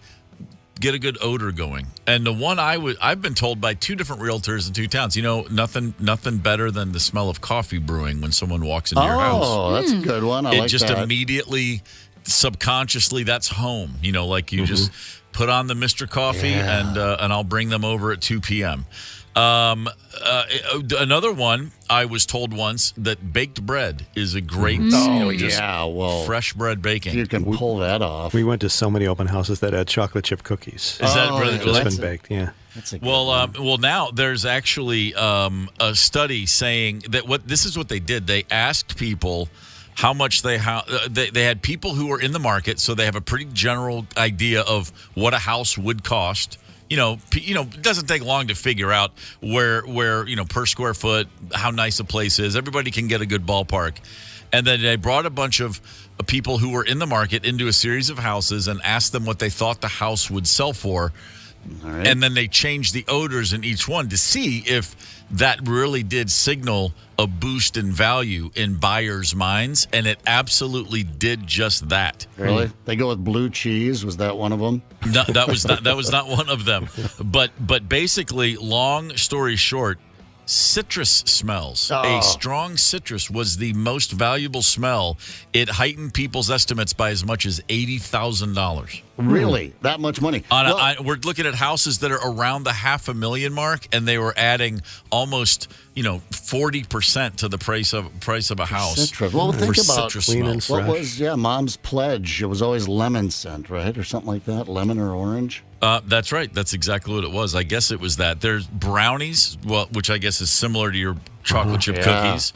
get a good odor going. And the one I've been told by 2 different realtors in 2 towns, nothing better than the smell of coffee brewing when someone walks into your house. Oh, that's a good one. I like that. It just immediately, subconsciously, that's home. Like you just put on the Mr. Coffee and I'll bring them over at 2 p.m. Another one, I was told once that baked bread is a great, fresh bread baking. You can pull that off. We went to so many open houses that had chocolate chip cookies. Is that really just been baked? Yeah. That's a good well, now there's actually a study saying that this is what they did. They asked people how much they had people who were in the market, so they have a pretty general idea of what a house would cost. It doesn't take long to figure out where per square foot, how nice a place is. Everybody can get a good ballpark. And then they brought a bunch of people who were in the market into a series of houses and asked them what they thought the house would sell for. All right. And then they changed the odors in each one to see if that really did signal a boost in value in buyers' minds, and it absolutely did just that. Really? They go with blue cheese. Was that one of them? No, that was not one of them. But basically, long story short, citrus smells. A strong citrus was the most valuable smell. It heightened people's estimates by as much as $80,000. Really? That much money? We're looking at houses that are around the $500,000 mark, and they were adding almost 40% to the price of a house. Citrus. Well, think about citrus smells. What was Mom's pledge? It was always lemon scent, right, or something like that, lemon or orange. That's right. That's exactly what it was. I guess it was that. There's brownies, which I guess is similar to your chocolate chip cookies.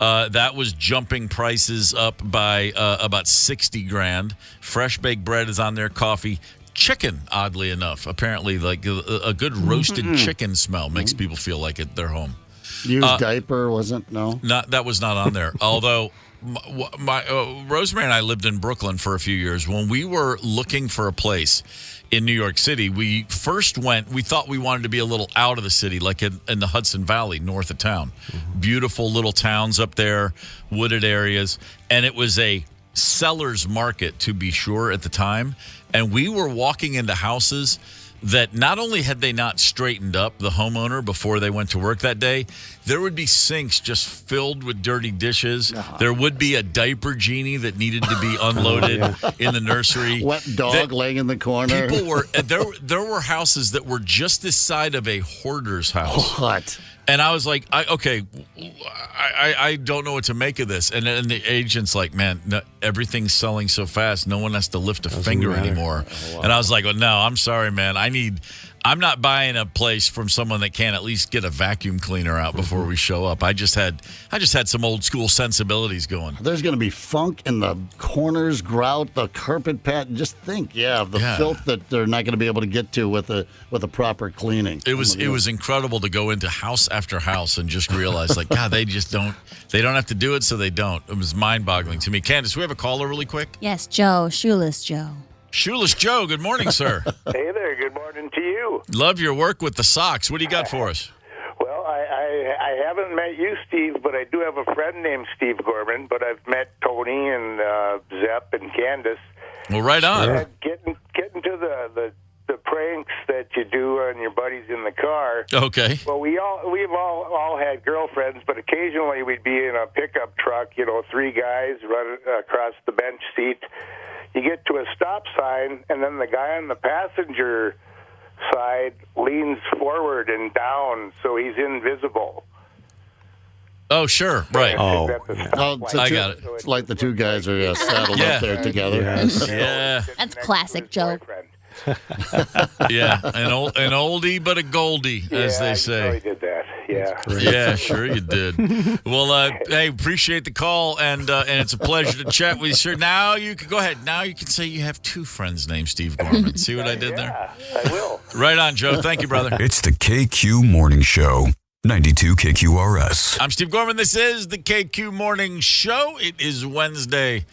Yeah. That was jumping prices up by about $60,000. Fresh baked bread is on there. Coffee. Chicken, oddly enough. Apparently, like a good roasted chicken smell makes people feel like they're home. Used diaper wasn't? No? That was not on there. Although Rosemary and I lived in Brooklyn for a few years. When we were looking for a place in New York City, we first we thought we wanted to be a little out of the city, like in the Hudson Valley, north of town. Mm-hmm. Beautiful little towns up there, wooded areas. And it was a seller's market, to be sure, at the time. And we were walking into houses that not only had they not straightened up the homeowner before they went to work that day, there would be sinks just filled with dirty dishes. There would be a diaper genie that needed to be unloaded in the nursery. Wet dog laying in the corner. People were there were houses that were just this side of a hoarder's house. What? And I was like, I don't know what to make of this. And the agent's like, man, no, everything's selling so fast, no one has to lift a finger anymore. Oh, wow. And I was like, well, no, I'm sorry, man. I'm not buying a place from someone that can't at least get a vacuum cleaner out before we show up. I just had some old school sensibilities going. There's going to be funk in the corners, grout, the carpet pad. Just think, the filth that they're not going to be able to get to with a proper cleaning. It was incredible to go into house after house and just realize, like, God, they don't have to do it, so they don't. It was mind-boggling to me. Candice, we have a caller really quick? Yes, Joe, Shoeless Joe. Shoeless Joe, good morning, sir. Hey there, good morning to you. Love your work with the socks. What do you got for us? Well, I haven't met you, Steve, but I do have a friend named Steve Gorman, but I've met Tony and Zepp and Candice. Well, right on. Getting to the pranks that you do on your buddies in the car. Okay. Well, we've all had girlfriends, but occasionally we'd be in a pickup truck, 3 guys running across the bench seat. You get to a stop sign, and then the guy on the passenger side leans forward and down, so he's invisible. Oh, sure. Right. I got it. It's like the two guys are saddled up there together. Yes. Yeah. That's a classic joke. Yeah, an oldie but a goldie, as they say. I did that. Yeah. Yeah, sure you did. Well, hey, appreciate the call, and it's a pleasure to chat with you, sir. Now you can go ahead. Now you can say you have 2 friends named Steve Gorman. See what I did there? I will. Right on, Joe. Thank you, brother. It's the KQ Morning Show, 92 KQRS. I'm Steve Gorman. This is the KQ Morning Show. It is Wednesday,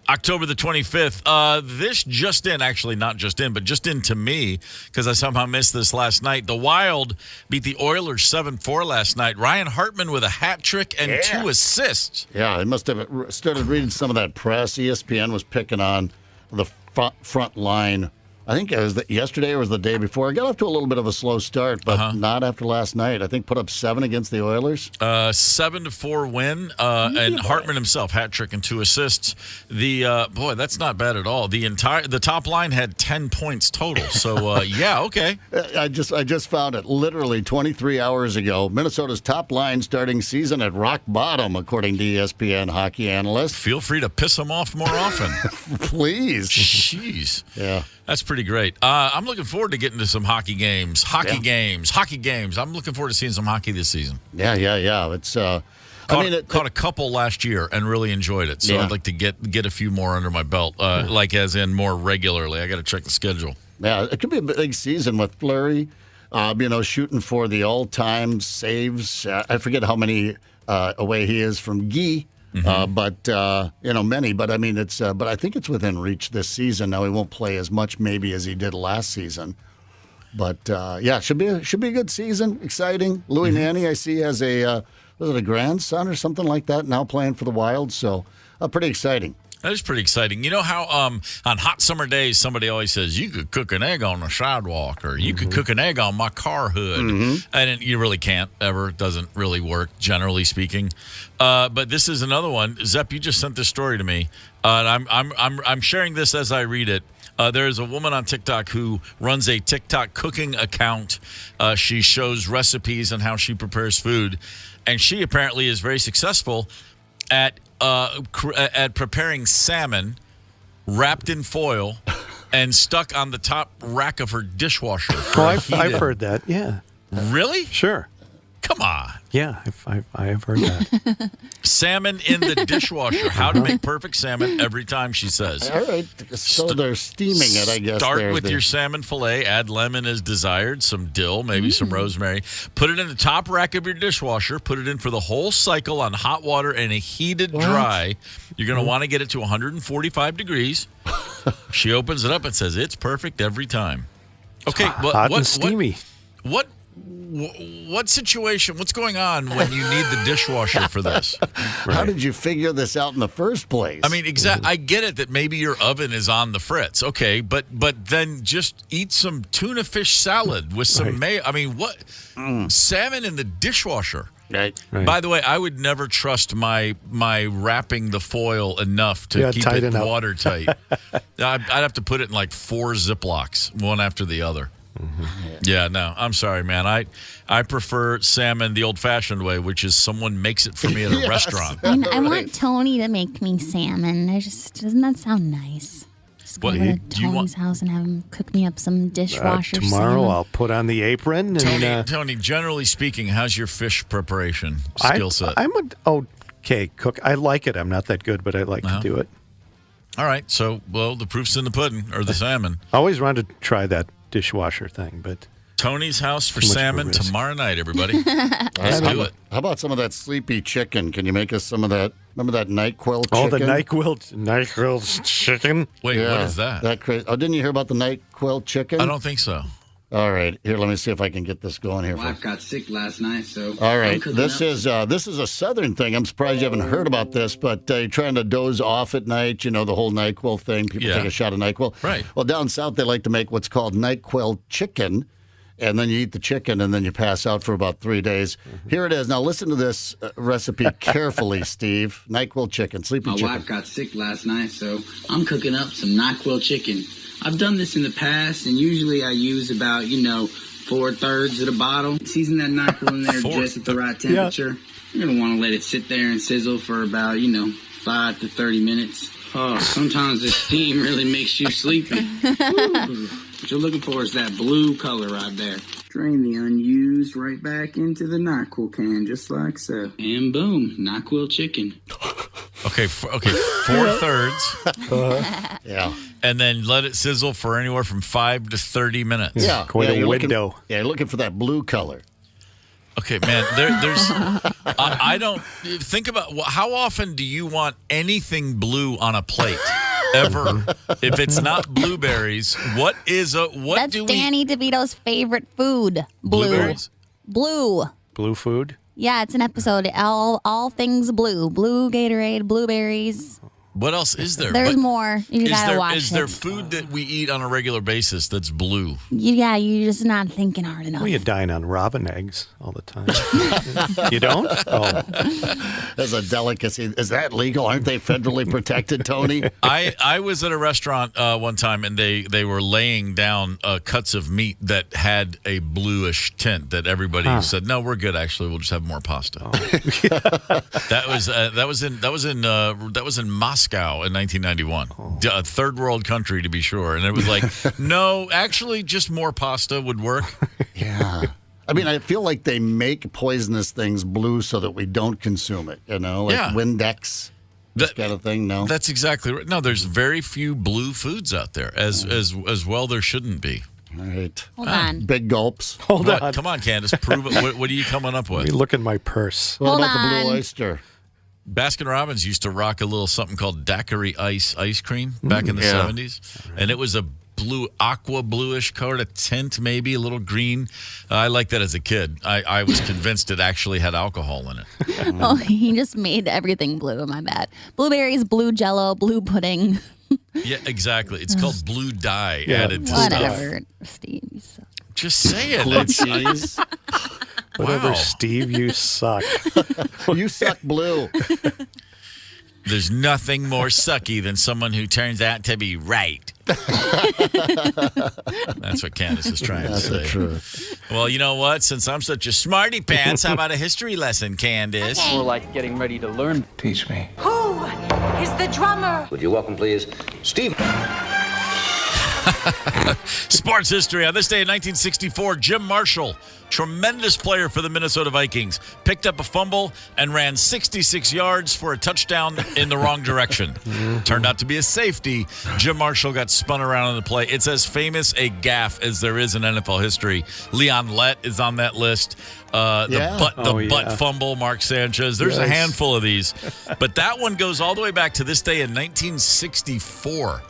October the 25th. This just in, actually not just in, but just in to me, because I somehow missed this last night. The Wild beat the Oilers 7-4 last night. Ryan Hartman with a hat trick and 2 assists. Yeah, I must have started reading some of that press. ESPN was picking on the front line. I think it was yesterday or was the day before. I got off to a little bit of a slow start, but not after last night. I think put up 7 against the Oilers. 7-4 win, and Hartman himself hat trick and 2 assists. Boy, that's not bad at all. The top line had 10 points total. So okay. I just found it literally 23 hours ago. Minnesota's top line starting season at rock bottom, according to ESPN hockey analyst. Feel free to piss them off more often, please. Jeez. Yeah. That's pretty great. I'm looking forward to getting to some hockey games. Hockey games. I'm looking forward to seeing some hockey this season. Yeah. It's caught a couple last year and really enjoyed it. So I'd like to get a few more under my belt, like as in more regularly. I got to check the schedule. Yeah, it could be a big season with Fleury, shooting for the all-time saves. I forget how many away he is from Guy. But many. But I mean, it's. But I think it's within reach this season. Now he won't play as much maybe as he did last season. But should be a good season. Exciting. Louis Nanny, I see, has a grandson or something like that now playing for the Wild. So pretty exciting. That is pretty exciting. You know how on hot summer days somebody always says, you could cook an egg on the sidewalk or you could cook an egg on my car hood. And you really can't ever. It doesn't really work, generally speaking. But this is another one. Zepp, you just sent this story to me. And I'm sharing this as I read it. There is a woman on TikTok who runs a TikTok cooking account. She shows recipes and how she prepares food. And she apparently is very successful at preparing salmon wrapped in foil and stuck on the top rack of her dishwasher. I've heard that. Yeah. Really? Sure. Come on. Yeah, I have heard that. salmon in the dishwasher. How to make perfect salmon every time, she says. All right. So they're steaming it, I guess. Start with your salmon fillet. Add lemon as desired, some dill, maybe some rosemary. Put it in the top rack of your dishwasher. Put it in for the whole cycle on hot water and a heated dry. You're going to want to get it to 145 degrees. She opens it up and says, it's perfect every time. Okay, hot and steamy. What situation? What's going on when you need the dishwasher for this? How did you figure this out in the first place? I mean, I get it that maybe your oven is on the fritz, okay, but then just eat some tuna fish salad with some mayo. I mean, what? Salmon in the dishwasher. Right. By the way, I would never trust my wrapping the foil enough to keep it watertight. I'd have to put it in like 4 Ziplocs, one after the other. Yeah, no, I'm sorry, man. I prefer salmon the old-fashioned way, which is someone makes it for me at a restaurant. I want Tony to make me salmon. Doesn't that sound nice? Just go to Tony's house and have him cook me up some dishwasher tomorrow salmon. I'll put on the apron. Tony, generally speaking, how's your fish preparation skill set? I'm an okay cook. I like it. I'm not that good, but I like to do it. All right. So, the proof's in the pudding, or the salmon. I always wanted to try that dishwasher thing, but Tony's house for salmon tomorrow night, everybody. Let's do it. How about some of that sleepy chicken? Can you make us some of that? Remember that NyQuil chicken? Oh, the NyQuil chicken? Wait, what is that? That crazy. Oh, didn't you hear about the NyQuil chicken? I don't think so. All right, here. Let me see if I can get this going here. Wife got sick last night, so. All right, this is a Southern thing. I'm surprised you haven't heard about this, but you're trying to doze off at night. You know the whole NyQuil thing. People take a shot of NyQuil. Right. Well, down south they like to make what's called NyQuil chicken, and then you eat the chicken, and then you pass out for about 3 days. Here it is. Now listen to this recipe carefully, Steve. NyQuil chicken, sleepy chicken. My wife got sick last night, so I'm cooking up some NyQuil chicken. I've done this in the past, and usually I use about, 4/3 of the bottle. Season that NyQuil in there just at the right temperature. You're going to want to let it sit there and sizzle for about, 5 to 30 minutes. Oh, sometimes the steam really makes you sleepy. Ooh. What you're looking for is that blue color right there. Drain the unused right back into the NyQuil can, just like so. And boom, NyQuil chicken. Okay, 4/3. Yeah. And then let it sizzle for anywhere from 5 to 30 minutes. Yeah. Quite a window. You're looking for that blue color. Okay, man, there's I don't think about how often do you want anything blue on a plate? Ever. If it's not blueberries, that's Danny DeVito's favorite food. Blueberries? Blue. Blue food? Yeah, it's an episode. All things blue. Blue Gatorade, blueberries. What else is there? There's more. You gotta watch it. Is there food that we eat on a regular basis that's blue? Yeah, you're just not thinking hard enough. Well, you dine on robin eggs all the time. You don't? Oh. As a delicacy. Is that legal? Aren't they federally protected, Tony? I was at a restaurant one time, and they were laying down cuts of meat that had a bluish tint that everybody said, no, we're good, actually. We'll just have more pasta. Oh. That was in Moscow in 1991. A third world country, to be sure. And it was like, no, actually, just more pasta would work. Yeah. I mean, I feel like they make poisonous things blue so that we don't consume it, like Windex, this kind of thing. No, that's exactly right. No, there's very few blue foods out there, as well there shouldn't be. All right. Hold on. Big gulps. Hold on. Come on, Candice, prove it. What are you coming up with? Let me look in my purse. What about the blue oyster? Baskin-Robbins used to rock a little something called daiquiri ice cream back in the 70s. And it was a aqua bluish color, a tint, maybe a little green. I liked that as a kid. I was convinced it actually had alcohol in it. Oh, he just made everything blue. My bad. Blueberries, blue Jello, blue pudding. Yeah, exactly. It's called blue dye added to stuff. Whatever, Steve. Just say it. Blue cheese. Whatever, Steve, you suck. You suck blue. There's nothing more sucky than someone who turns out to be right. That's what Candice is trying to say. That's true. Well, you know what? Since I'm such a smarty pants, how about a history lesson, Candice? Okay. More like getting ready to learn. Teach me. Who is the drummer? Would you welcome, please, Steve? Sports history. On this day in 1964, Jim Marshall, tremendous player for the Minnesota Vikings, picked up a fumble and ran 66 yards for a touchdown in the wrong direction. Turned out to be a safety. Jim Marshall got spun around on the play. It's as famous a gaffe as there is in NFL history. Leon Lett is on that list. The butt fumble, Mark Sanchez. There's a handful of these. But that one goes all the way back to this day in 1964.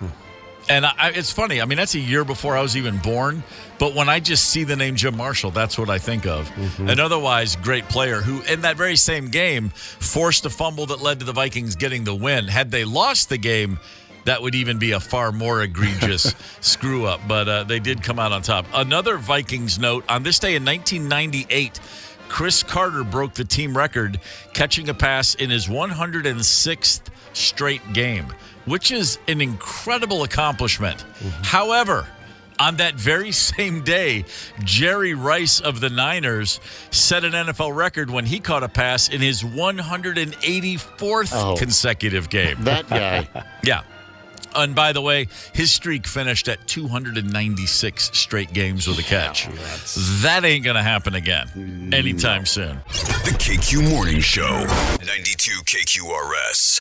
And it's funny. I mean, that's a year before I was even born. But when I just see the name Jim Marshall, that's what I think of. An otherwise great player who, in that very same game, forced a fumble that led to the Vikings getting the win. Had they lost the game, that would even be a far more egregious screw-up. But they did come out on top. Another Vikings note, on this day in 1998, Chris Carter broke the team record, catching a pass in his 106th straight game, which is an incredible accomplishment. However, on that very same day, Jerry Rice of the Niners set an NFL record when he caught a pass in his 184th consecutive game. That guy. Yeah. And by the way, his streak finished at 296 straight games with a catch. That ain't going to happen again anytime soon. The KQ Morning Show, 92 KQRS.